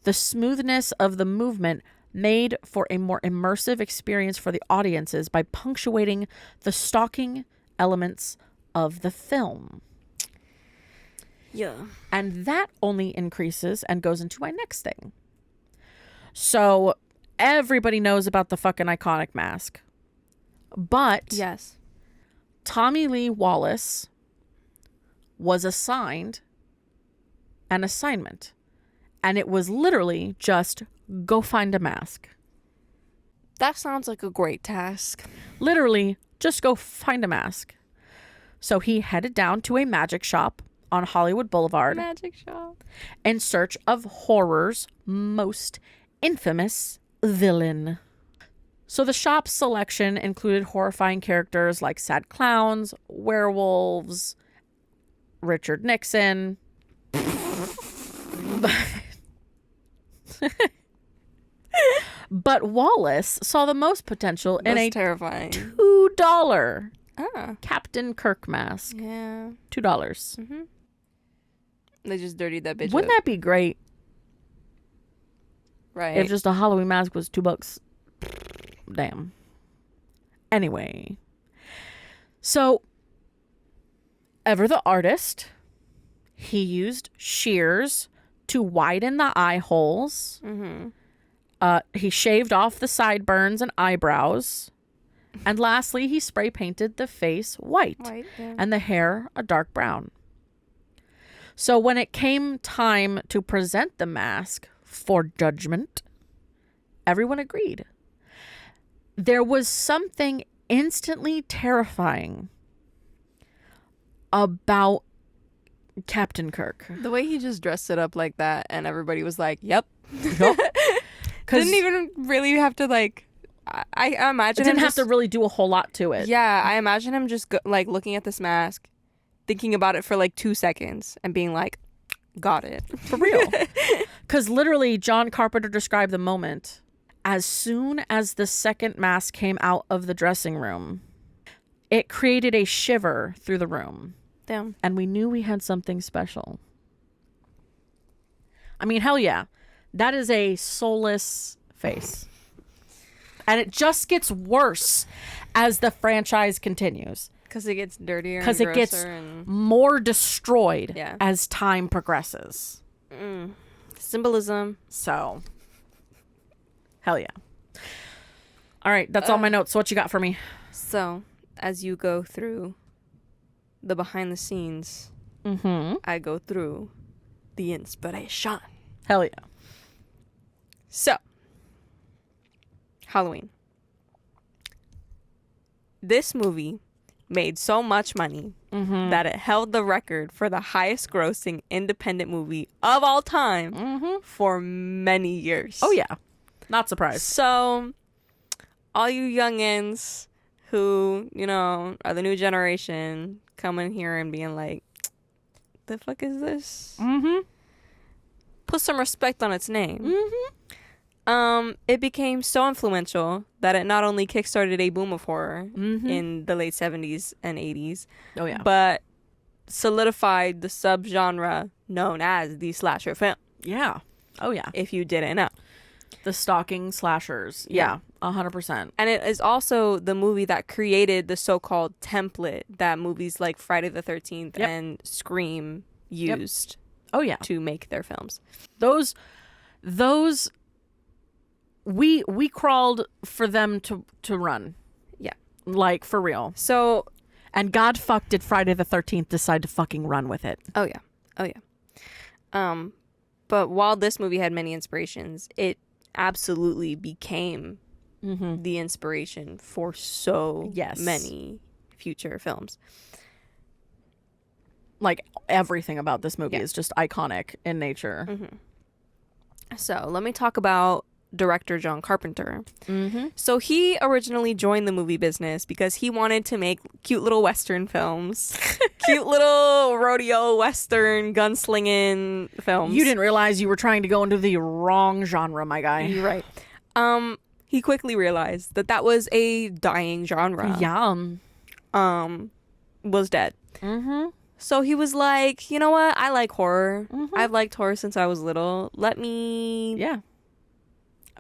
the smoothness of the movement made for a more immersive experience for the audiences by punctuating the stalking elements of the film. Yeah. And that only increases and goes into my next thing. So everybody knows about the fucking iconic mask. But Yes. Tommy Lee Wallace was assigned an assignment. And it was literally just go find a mask. That sounds like a great task. Literally, just go find a mask. So he headed down to a magic shop on Hollywood Boulevard Magic shop. in search of horror's most infamous villain. So the shop's selection included horrifying characters like sad clowns, werewolves, Richard Nixon. But Wallace saw the most potential in That's a terrifying. $2 Ah. Captain Kirk mask. Yeah. $2. Mm-hmm. They just dirtied that bitch Wouldn't up. that be great Right. if just a Halloween mask was $2? Damn. Anyway. So, Ever the artist, he used shears to widen the eye holes. Mm-hmm. He shaved off the sideburns and eyebrows. And lastly, he spray painted the face white Yeah. and the hair a dark brown. So when it came time to present the mask for judgment, everyone agreed. There was something instantly terrifying about Captain Kirk. The way he just dressed it up like that, and everybody was like, "Yep." Yup. Didn't even really have to like. I imagine Didn't him have to really do a whole lot to it. Yeah, I imagine him just like looking at this mask, thinking about it for like 2 seconds, and being like, "Got it." For real. Because literally, John Carpenter described the moment. As soon as the second mask came out of the dressing room, it created a shiver through the room. Damn. And we knew we had something special. I mean, hell yeah. That is a soulless face. And it just gets worse as the franchise continues. Because it gets dirtier. Because and it gets grosser and more destroyed Yeah. as time progresses. symbolism. So, hell yeah. All right, that's all my notes. So what you got for me? So, as you go through the behind the scenes, I go through the inspiration. Hell yeah. So, Halloween. This movie made so much money that it held the record for the highest grossing independent movie of all time for many years. Oh yeah. Not surprised. So, all you youngins who, you know, are the new generation coming here and being like, the fuck is this? Put some respect on its name. It became so influential that it not only kickstarted a boom of horror in the late 70s and 80s, Oh yeah. but solidified the subgenre known as the slasher film, Yeah. Oh yeah. if you didn't know. The stalking slashers. Yeah. 100%. And it is also the movie that created the so-called template that movies like Friday the 13th Yep. and Scream used Oh yeah. to make their films. Those we crawled for them to run. Yeah. Like for real. So, And God fuck did Friday the 13th decide to fucking run with it. oh yeah. But while this movie had many inspirations, it absolutely became the inspiration for so Yes. many future films. Like everything about this movie Yeah. is just iconic in nature. So let me talk about director John Carpenter. So he originally joined the movie business because he wanted to make cute little Western films. Cute little rodeo Western gunslinging films. You didn't realize you were trying to go into the wrong genre, my guy. You're right. He quickly realized that that was a dying genre. Yum. Was dead. So he was like, you know what? I like horror. I've liked horror since I was little. Let me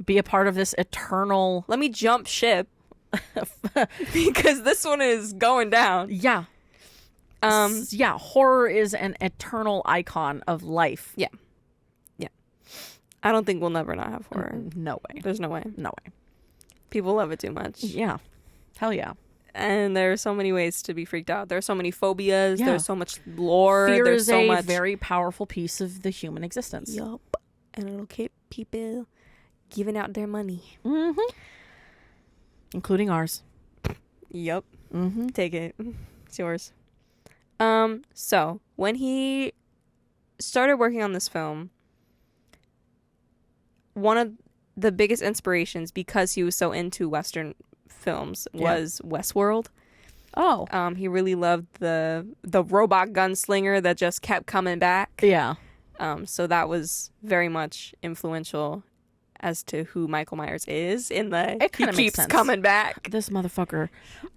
Be a part of this eternal. jump ship because this one is going down. Yeah. Horror is an eternal icon of life. Yeah. I don't think we'll never not have horror. No way. There's no way. No way. People love it too much. Yeah. Hell yeah. And there are so many ways to be freaked out. There are so many phobias. Yeah. There's so much lore. Fear There's is so a much. very powerful piece of the human existence. Yup. And it'll keep people giving out their money. Including ours. Yup. Take it. It's yours. So when he started working on this film, one of the biggest inspirations, because he was so into Western films, was Westworld. Oh. He really loved the robot gunslinger that just kept coming back. Yeah. So that was very much influential. as to who Michael Myers is in the It he kinda makes keeps sense. coming back. This motherfucker.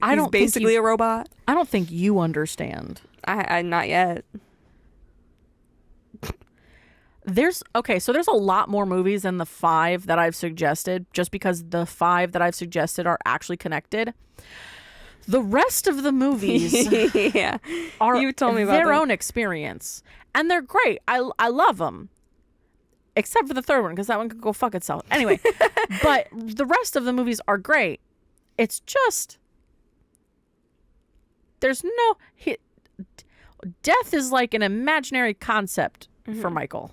He's basically a robot. I don't think you understand. I not yet. There's a lot more movies than the 5 that I've suggested, just because the 5 that I've suggested are actually connected. The rest of the movies Yeah. are You told me about their them. own experience, and they're great. I love them, except for the third one because that one could go fuck itself. Anyway, but the rest of the movies are great. It's just there's no death is like an imaginary concept for Michael,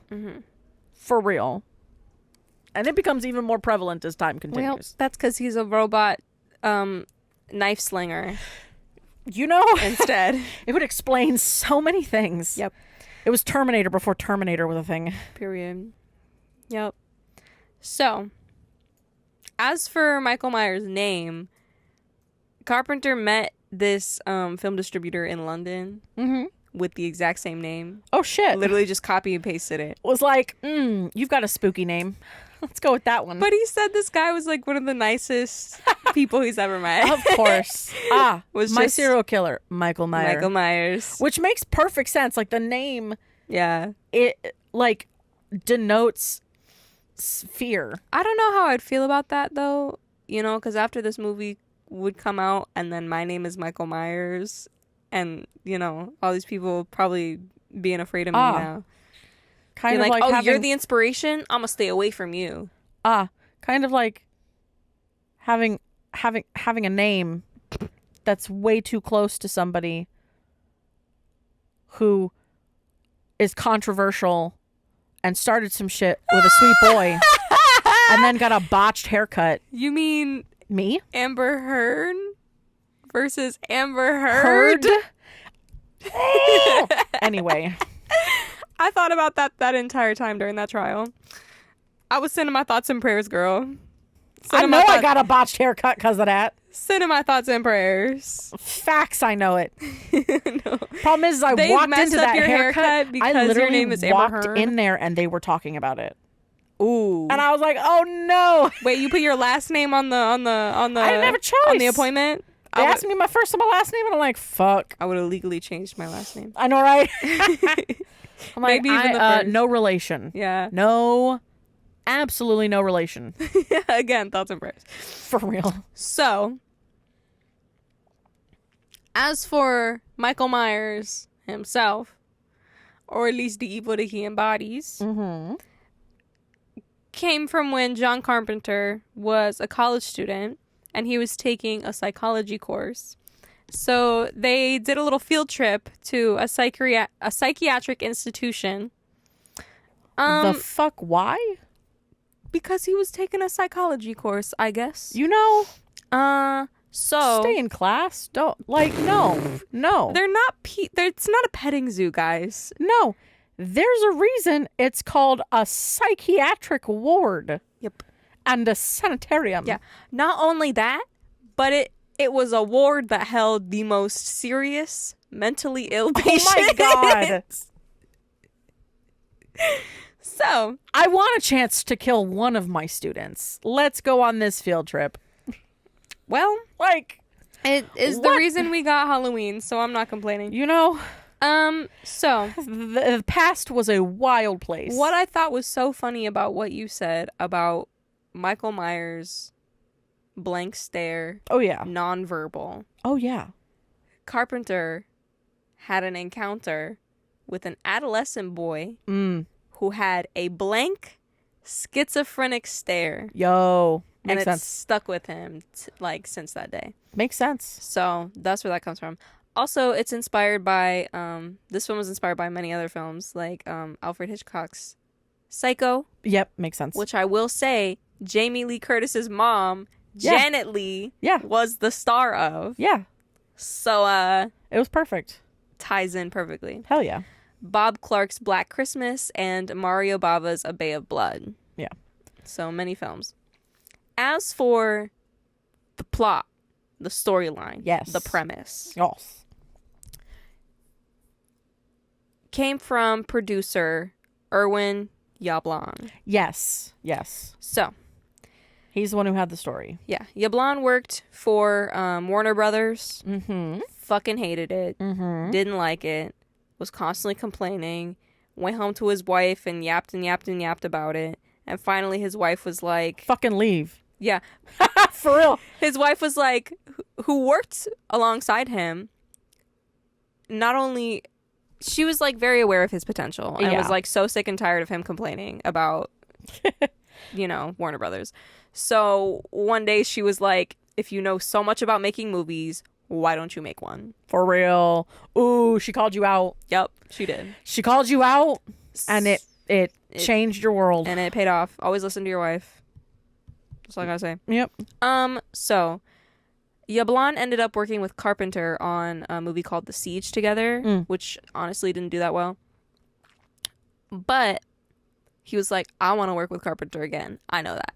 for real, and it becomes even more prevalent as time Well, continues. that's because he's a robot knife slinger You know, instead. it would explain so many things. Yep. It was Terminator before Terminator was a thing. Period. Yep. So, as for Michael Myers' name, Carpenter met this film distributor in London Mm-hmm. with the exact same name. Oh shit! Literally just copy and pasted it. Was like, you've got a spooky name. Let's go with that one. But he said this guy was like one of the nicest people he's ever met. Of course. Was my just serial killer, Michael Myers. Michael Myers. Which makes perfect sense. Like the name, Yeah. it like denotes fear. I don't know how I'd feel about that though, you know, because after this movie would come out and then my name is Michael Myers and, you know, all these people probably being afraid of me now. Kind Being of like, like oh, having, you're the inspiration? I'm going to stay away from you. kind of like having a name that's way too close to somebody who is controversial and started some shit with a sweet boy and then got a botched haircut. You mean Me? Amber Heard versus Amber Heard? Anyway. I thought about that entire time during that trial. I was sending my thoughts and prayers, girl. I know I got a botched haircut because of that. Sending my thoughts and prayers. Facts, I know it. No. Problem is, I They walked messed into up that your haircut. haircut because I your literally name is Amber walked Heard? in there and they were talking about it, Ooh. and I was like, "Oh no!" Wait, you put your last name on the I didn't have a choice. on the appointment? They asked me my first and my last name, and I'm like, "Fuck." I would have legally changed my last name. I know, right? I'm like, Maybe even the first. no relation. Yeah. No, absolutely no relation. Again, thoughts and prayers. For real. So, as for Michael Myers himself, or at least the evil that he embodies, Mm-hmm. came from when John Carpenter was a college student and he was taking a psychology course. So they did a little field trip to a psychiatric institution. The fuck? Why? Because he was taking a psychology course, I guess. You know, So stay in class. Don't no. they're not. It's not a petting zoo, guys. No, there's a reason it's called a psychiatric ward. Yep. And a sanitarium. Yeah. Not only that, but it was a ward that held the most serious mentally ill patients. Oh my god. So I want a chance to kill one of my students. Let's go on this field trip. well, Like, it is the What? reason we got Halloween, so I'm not complaining. you know, So the past was a wild place. what I thought was so funny about what you said about Michael Myers' blank stare, Oh yeah. nonverbal. Oh yeah. Carpenter had an encounter with an adolescent boy Mm. who had a blank schizophrenic stare. Yo. And Makes it's sense. stuck with him since that day. Makes sense. So that's where that comes from. Also, it's inspired by this film was inspired by many other films like Alfred Hitchcock's Psycho, Yep. Makes sense. which I will say Jamie Lee Curtis's mom, Yeah. Janet Lee, Yeah. was the star of. Yeah. So It was perfect. ties in perfectly. Hell yeah. Bob Clark's Black Christmas and Mario Bava's A Bay of Blood. Yeah. So many films. As for the plot, the storyline, Yes. the premise, Yes. came from producer Irwin Yablon. Yes. So, He's the one who had the story. yeah. Yablon worked for Warner Brothers. Mm-hmm. Fucking hated it. Mm-hmm. Didn't like it. Was constantly complaining. Went home to his wife and yapped and yapped and yapped about it. And finally his wife was like... Fucking leave. Yeah. For real. His wife was like... Who worked alongside him. Not only... She was like very aware of his potential. And was like so sick and tired of him complaining about... Warner Brothers. So one day she was like, if you know so much about making movies, why don't you make one? For real. Ooh, she called you out. Yep, she did. She called you out, and it changed your world. And it paid off. Always listen to your wife. That's all I gotta say. Yep. So Yablon ended up working with Carpenter on a movie called The Siege together, which honestly didn't do that well. But he was like, I want to work with Carpenter again. I know that.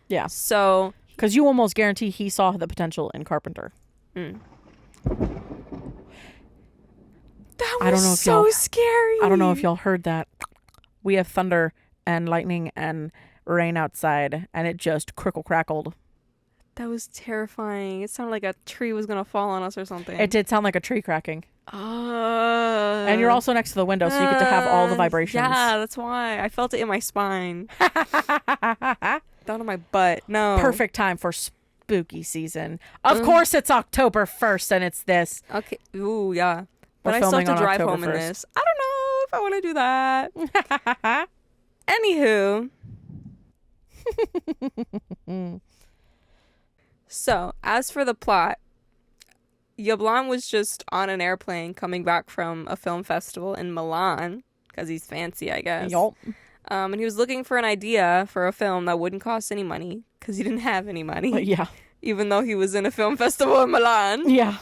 Yeah. So... Because you almost guarantee he saw the potential in Carpenter. That was I don't know if so scary. I don't know if y'all heard that. We have thunder and lightning and rain outside, and it just crackled. That was terrifying. It sounded like a tree was going to fall on us or something. It did sound like a tree cracking. And you're also next to the window, so you get to have all the vibrations. Yeah, that's why. I felt it in my spine. Down in my butt. No. Perfect time for spooky season. Of course, it's October 1st, and it's this. Okay. Ooh, yeah. But We're I still have filming to on drive October home 1st. in this. I don't know if I want to do that. Anywho. So, as for the plot, Yablon was just on an airplane coming back from a film festival in Milan, because he's fancy, I guess. Yup. And he was looking for an idea for a film that wouldn't cost any money, because he didn't have any money. Yeah. Even though he was in a film festival in Milan. Yeah.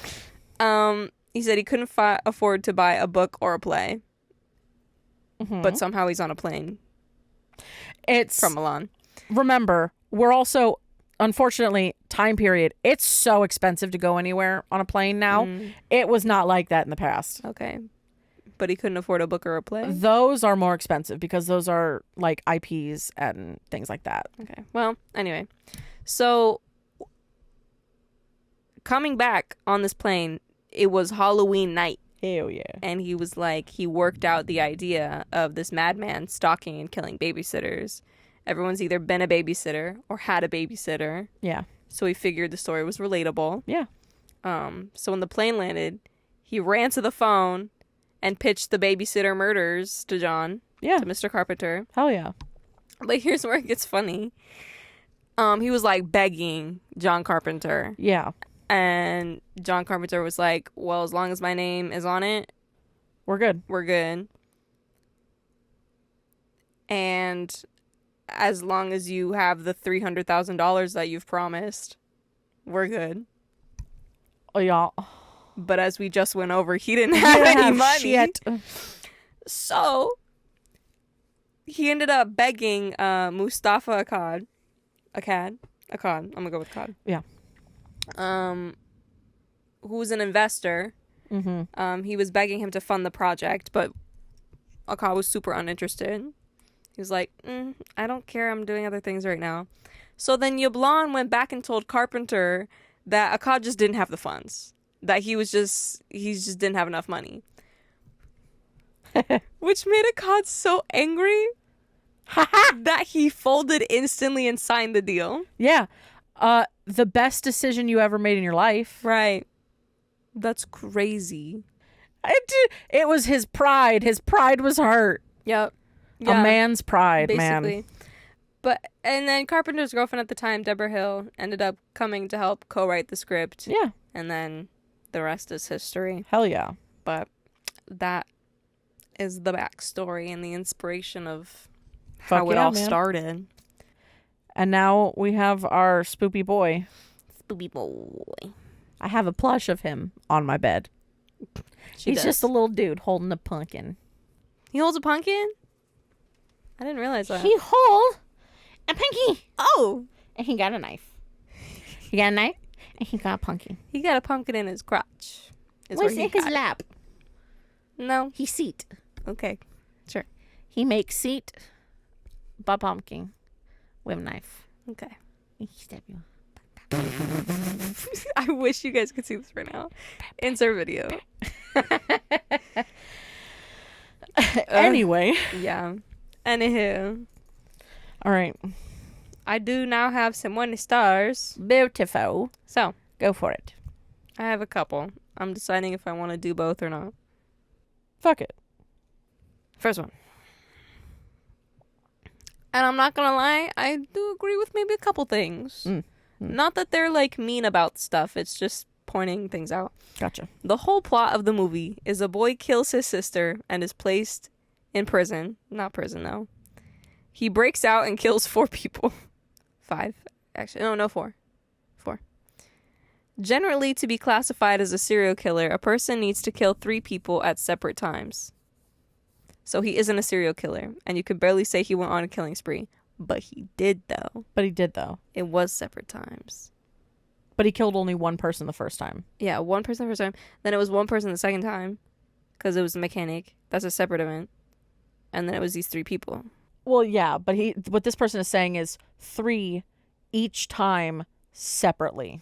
He said he couldn't afford to buy a book or a play. Mm-hmm. But somehow he's on a plane It's from Milan. Remember, we're also, unfortunately, time period. It's so expensive to go anywhere on a plane now. It was not like that in the past. Okay. But he couldn't afford a book or a play? Those are more expensive because those are like IPs and things like that. Okay. Well, anyway. So, coming back on this plane, it was Halloween night. Hell yeah. And he was like, he worked out the idea of this madman stalking and killing babysitters. Everyone's either been a babysitter or had a babysitter. Yeah. So he figured the story was relatable. Yeah. So when the plane landed, he ran to the phone and pitched the babysitter murders to John. Yeah. To Mr. Carpenter. Hell yeah. But here's where it gets funny. He was like begging John Carpenter. Yeah. And John Carpenter was like, well, as long as my name is on it, we're good. We're good. And as long as you have the $300,000 that you've promised, we're good. Oh, y'all. But as we just went over, he didn't have any money. Shit. So he ended up begging Mustafa Akkad. I'm gonna go with Akkad. Yeah. Who was an investor. Mm-hmm. He was begging him to fund the project, but Akkad was super uninterested. He was like, I don't care. I'm doing other things right now. So then Yablon went back and told Carpenter that Akkad just didn't have the funds. That he just didn't have enough money. Which made Akkad so angry that he folded instantly and signed the deal. Yeah. The best decision you ever made in your life. Right. That's crazy. It was his pride. His pride was hurt. Yep. Yeah, a man's pride, basically. Man. And then Carpenter's girlfriend at the time, Deborah Hill, ended up coming to help co-write the script. Yeah. And then the rest is history. Hell yeah. But that is the backstory and the inspiration of how it all started. And now we have our spoopy boy. Spoopy boy. I have a plush of him on my bed. He's just a little dude holding a pumpkin. He holds a pumpkin? I didn't realize that. He hold a pumpkin. Oh. And he got a knife. He got a knife and he got a pumpkin. He got a pumpkin in his crotch. What's in his lap? No. He seat. Okay. Sure. He makes seat Bob pumpkin with a knife. Okay. Stab you. I wish you guys could see this right now. Insert video. Anyway. Yeah. Anywho, All right. I do now have some 1 stars. Beautiful. So, Go for it. I have a couple. I'm deciding if I want to do both or not. Fuck it. First one. And I'm not gonna lie, I do agree with maybe a couple things. Not that they're like mean about stuff, it's just pointing things out. Gotcha. The whole plot of the movie is a boy kills his sister and is placed in prison. Not prison, though. He breaks out and kills 4 people. 5. Actually, no, 4. 4. Generally, to be classified as a serial killer, a person needs to kill 3 people at separate times. So he isn't a serial killer, and you could barely say he went on a killing spree. But he did, though. But he did, though. It was separate times. But he killed only one person the first time. Yeah, 1 person the first time. Then it was 1 person the second time, because it was a mechanic. That's a separate event. And then it was these 3 people. Well, yeah, but what this person is saying is 3 each time separately.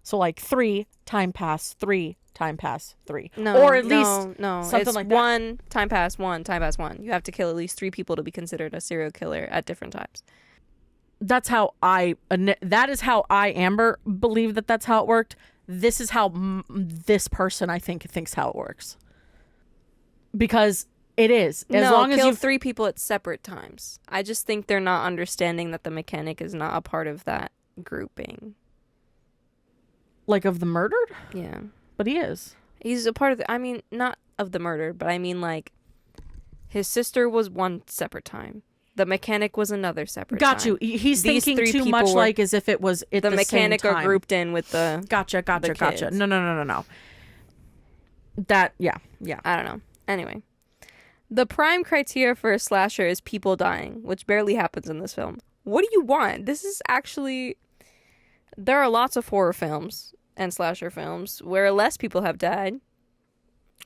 So like 3 time pass 3 time pass 3. No, or at least no. something It's like that. 1 time pass 1 time pass 1. You have to kill at least 3 people to be considered a serial killer at different times. That's how that is how Amber, believe that's how it worked. This is how this person, I think, thinks how it works. Because it is. As long as kill you 3 people at separate times. I just think they're not understanding that the mechanic is not a part of that grouping. like of the murdered, Yeah. but he is. He's a part of I mean, not of the murder, but I mean, like, his sister was 1 separate time. The mechanic was another separate time. Got you. He's These thinking 3 too people much were- like as if it was at The the mechanic same are time. grouped in with the... Gotcha. kids. No. That, yeah. I don't know. Anyway. The prime criteria for a slasher is people dying, which barely happens in this film. What do you want? This is actually... There are lots of horror films and slasher films where less people have died.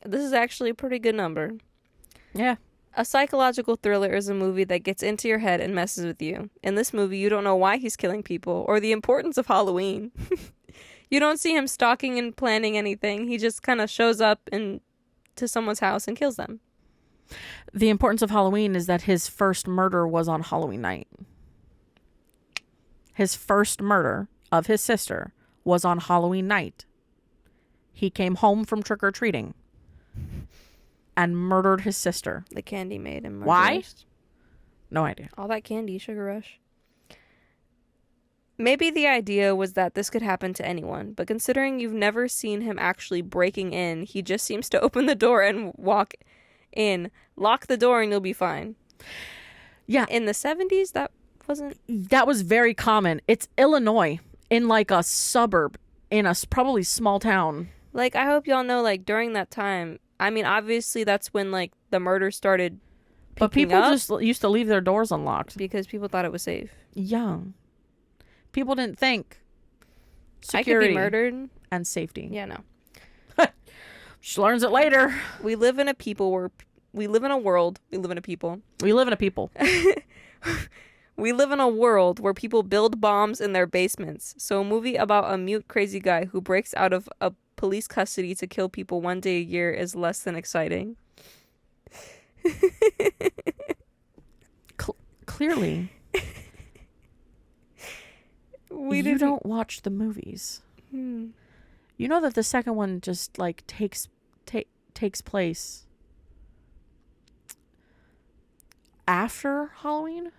This is actually a pretty good number. Yeah. A psychological thriller is a movie that gets into your head and messes with you. In this movie, you don't know why he's killing people or the importance of Halloween. You don't see him stalking and planning anything. He just kind of shows up to someone's house and kills them. The importance of Halloween is that his first murder was on Halloween night. His first murder of his sister was on Halloween night. He came home from trick-or-treating and murdered his sister. The candy made him murderous. Why? No idea. All that candy, sugar rush. Maybe the idea was that this could happen to anyone, but considering you've never seen him actually breaking in, he just seems to open the door and walk in. Lock the door and you'll be fine. Yeah. In the 70s, that wasn't... That was very common. It's Illinois, in like a suburb, in a probably small town. Like, I hope y'all know, like, during that time, I mean, obviously that's when, like, the murder started But picking people up just used to leave their doors unlocked. because people thought it was safe. Young. People didn't think I could security be murdered. and safety. Yeah, no. She learns it later. We live in a people where... We live in a world. We live in a people. We live in a people. We live in a world where people build bombs in their basements. So a movie about a mute, crazy guy who breaks out of a police custody to kill people 1 day a year is less than exciting. Clearly. You don't watch the movies. Hmm. You know that the second one just like takes place after Halloween,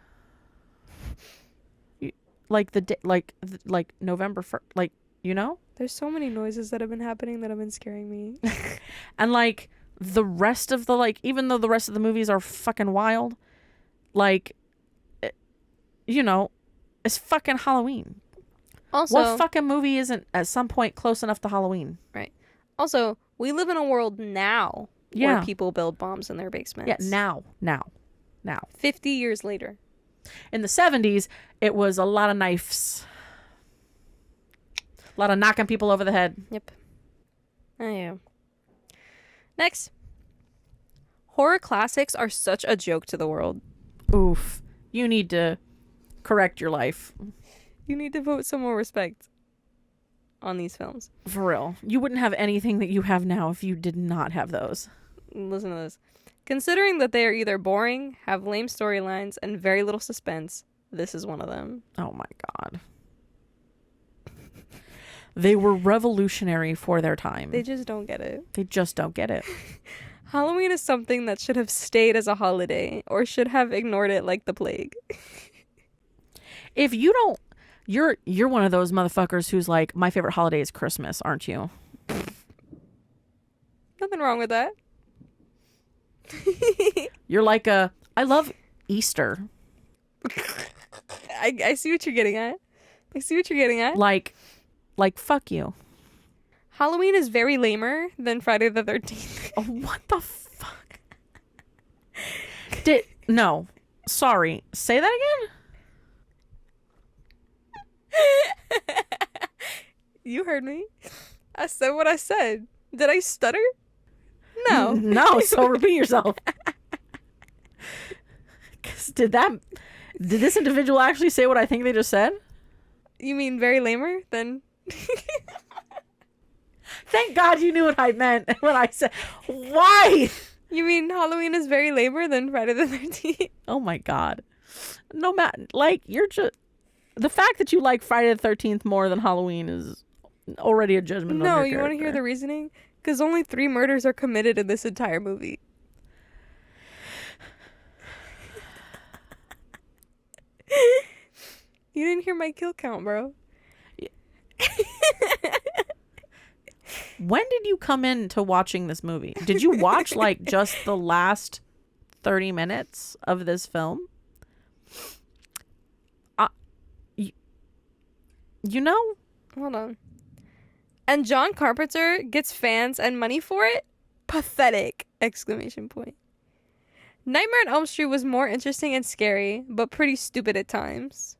like like November 1st, like, you know. There's so many noises that have been happening that have been scaring me. And like the rest of the, like, even though the rest of the movies are fucking wild, like, you know, it's fucking Halloween. Also, What fucking movie isn't at some point close enough to Halloween? also, we live in a world now Yeah. where people build bombs in their basements. Yeah, now. 50 years later. In the 70s, it was a lot of knives. A lot of knocking people over the head. Yep. Oh, yeah. Next. Horror classics are such a joke to the world. Oof. You need to correct your life. You need to vote some more respect on these films. For real. You wouldn't have anything that you have now if you did not have those. Listen to this. Considering that they are either boring, have lame storylines, and very little suspense, this is one of them. Oh my God. They were revolutionary for their time. They just don't get it. They just don't get it. Halloween is something that should have stayed as a holiday or should have ignored it like the plague. If you don't, you're one of those motherfuckers who's like, my favorite holiday is Christmas, aren't you? Nothing wrong with that. You're like I love Easter. I see what you're getting at. I see what you're getting at. Like fuck you. Halloween is very lamer than Friday the 13th. Oh, what the fuck? No. Sorry. Say that again? You heard me. I said what I said. Did I stutter? No. No, so repeat yourself. 'Cause did this individual actually say what I think they just said? You mean very lamer than... Thank God you knew what I meant when I said, why? You mean Halloween is very lamer than Friday the 13th? Oh my God. No matter, like, you're just, the fact that you like Friday the 13th more than Halloween is already a judgment on your No, character. you want to hear the reasoning? Because only 3 murders are committed in this entire movie. You didn't hear my kill count, bro. When did you come into watching this movie? Did you watch like just the last 30 minutes of this film? You know? Hold on. And John Carpenter gets fans and money for it? Pathetic! Exclamation point. Nightmare on Elm Street was more interesting and scary, but pretty stupid at times.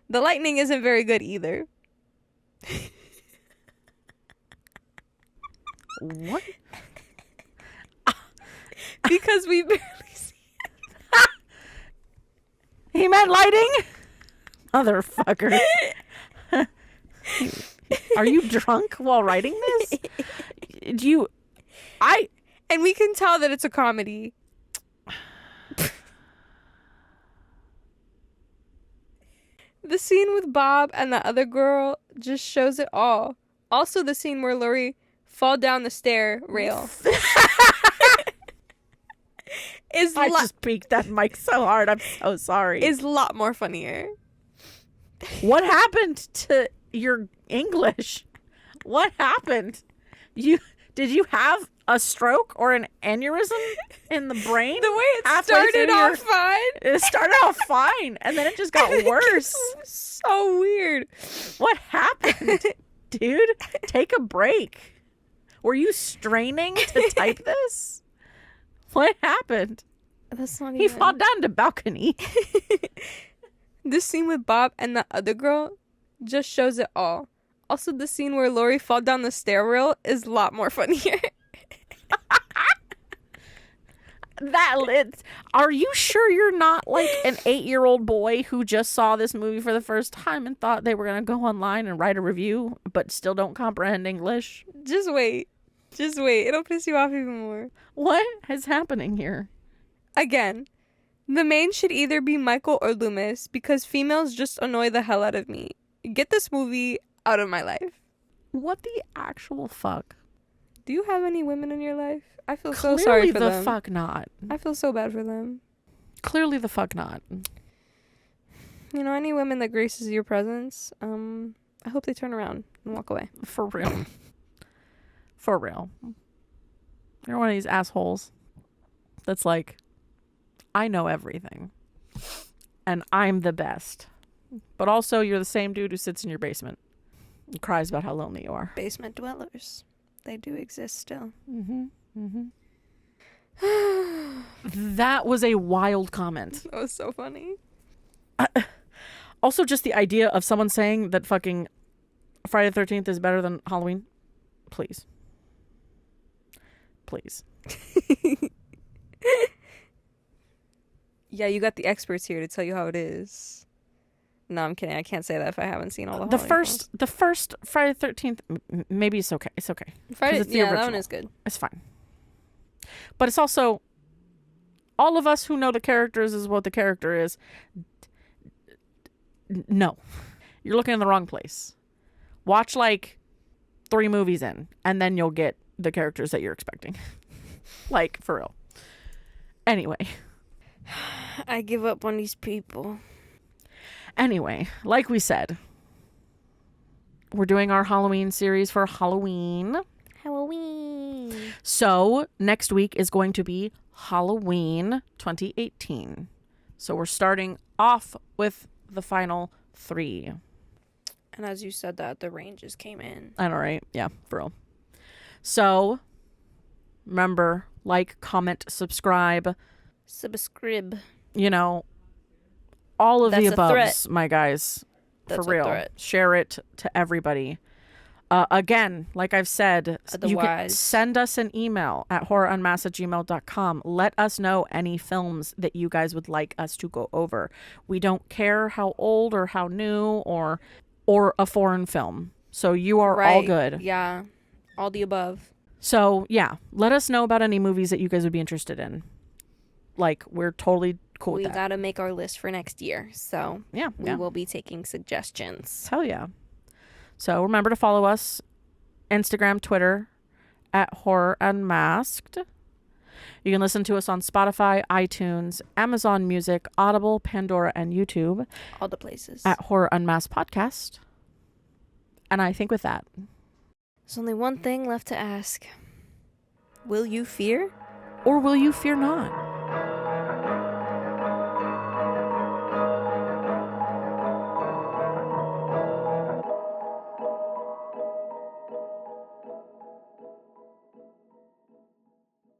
The lightning isn't very good either. What? Because we barely see He meant lighting? Motherfucker. Are you drunk while writing this? And we can tell that it's a comedy. The scene with Bob and the other girl just shows it all. Also the scene where Laurie fall down the stair rail. I just peeked that mic so hard. I'm so sorry. Is a lot more funnier. What happened to your English? What happened? Did you have a stroke or an aneurysm in the brain? The way it Halfway started through off fine. It started off fine, and then it just got worse. So weird. What happened? Dude, take a break. Were you straining to type this? What happened? That's not He fell down the balcony. This scene with Bob and the other girl just shows it all. Also, the scene where Laurie fall down the stair rail is a lot more funnier. Are you sure you're not like an 8-year-old boy who just saw this movie for the first time and thought they were going to go online and write a review, but still don't comprehend English? Just wait. Just wait. It'll piss you off even more. What is happening here? Again, the main should either be Michael or Loomis because females just annoy the hell out of me. Get this movie out of my life. What the actual fuck? Do you have any women in your life? I feel Clearly so sorry for the them. fuck not. I feel so bad for them. Clearly the fuck not. You know, any women that graces your presence, I hope they turn around and walk away. For real. For real. You're one of these assholes that's like, I know everything. And I'm the best. But also, you're the same dude who sits in your basement and cries about how lonely you are. Basement dwellers. They do exist still. Mm-hmm. Mm-hmm. That was a wild comment. That was so funny. Also, just the idea of someone saying that fucking Friday the 13th is better than Halloween. Please. Please. Yeah, you got the experts here to tell you how it is. No, I'm kidding. I can't say that if I haven't seen all the The Halloween the first Friday the 13th, maybe it's okay. It's okay. films. Friday, it's the yeah, that original. one is good. It's fine. But it's also, all of us who know the characters is what the character is. No. You're looking in the wrong place. Watch like 3 movies in, and then you'll get the characters that you're expecting. Like, for real. Anyway. I give up on these people. Anyway, like we said, we're doing our Halloween series for Halloween. Halloween. So next week is going to be Halloween 2018. So we're starting off with the final 3. And as you said that, the ranges came in. I know, right? Yeah, for real. So remember, like, comment, subscribe. Subscribe. You know, all of That's the a above, threat. my guys. That's for real. a threat. Share it to everybody. Again, like I've said, you can Otherwise- send us an email at horrorunmasked@gmail.com. Let us know any films that you guys would like us to go over. We don't care how old or how new or a foreign film. So you are all Right. good. Yeah. All the above. So yeah, let us know about any movies that you guys would be interested in. Like, we're totally cool We with that. got to make our list for next year. So Yeah, we yeah. will be taking suggestions. Hell yeah. So remember to follow us, Instagram, Twitter, at Horror Unmasked. You can listen to us on Spotify, iTunes, Amazon Music, Audible, Pandora, and YouTube All the places. at Horror Unmasked Podcast. And I think with that, There's only one thing left to ask. Will you fear? or will you fear not?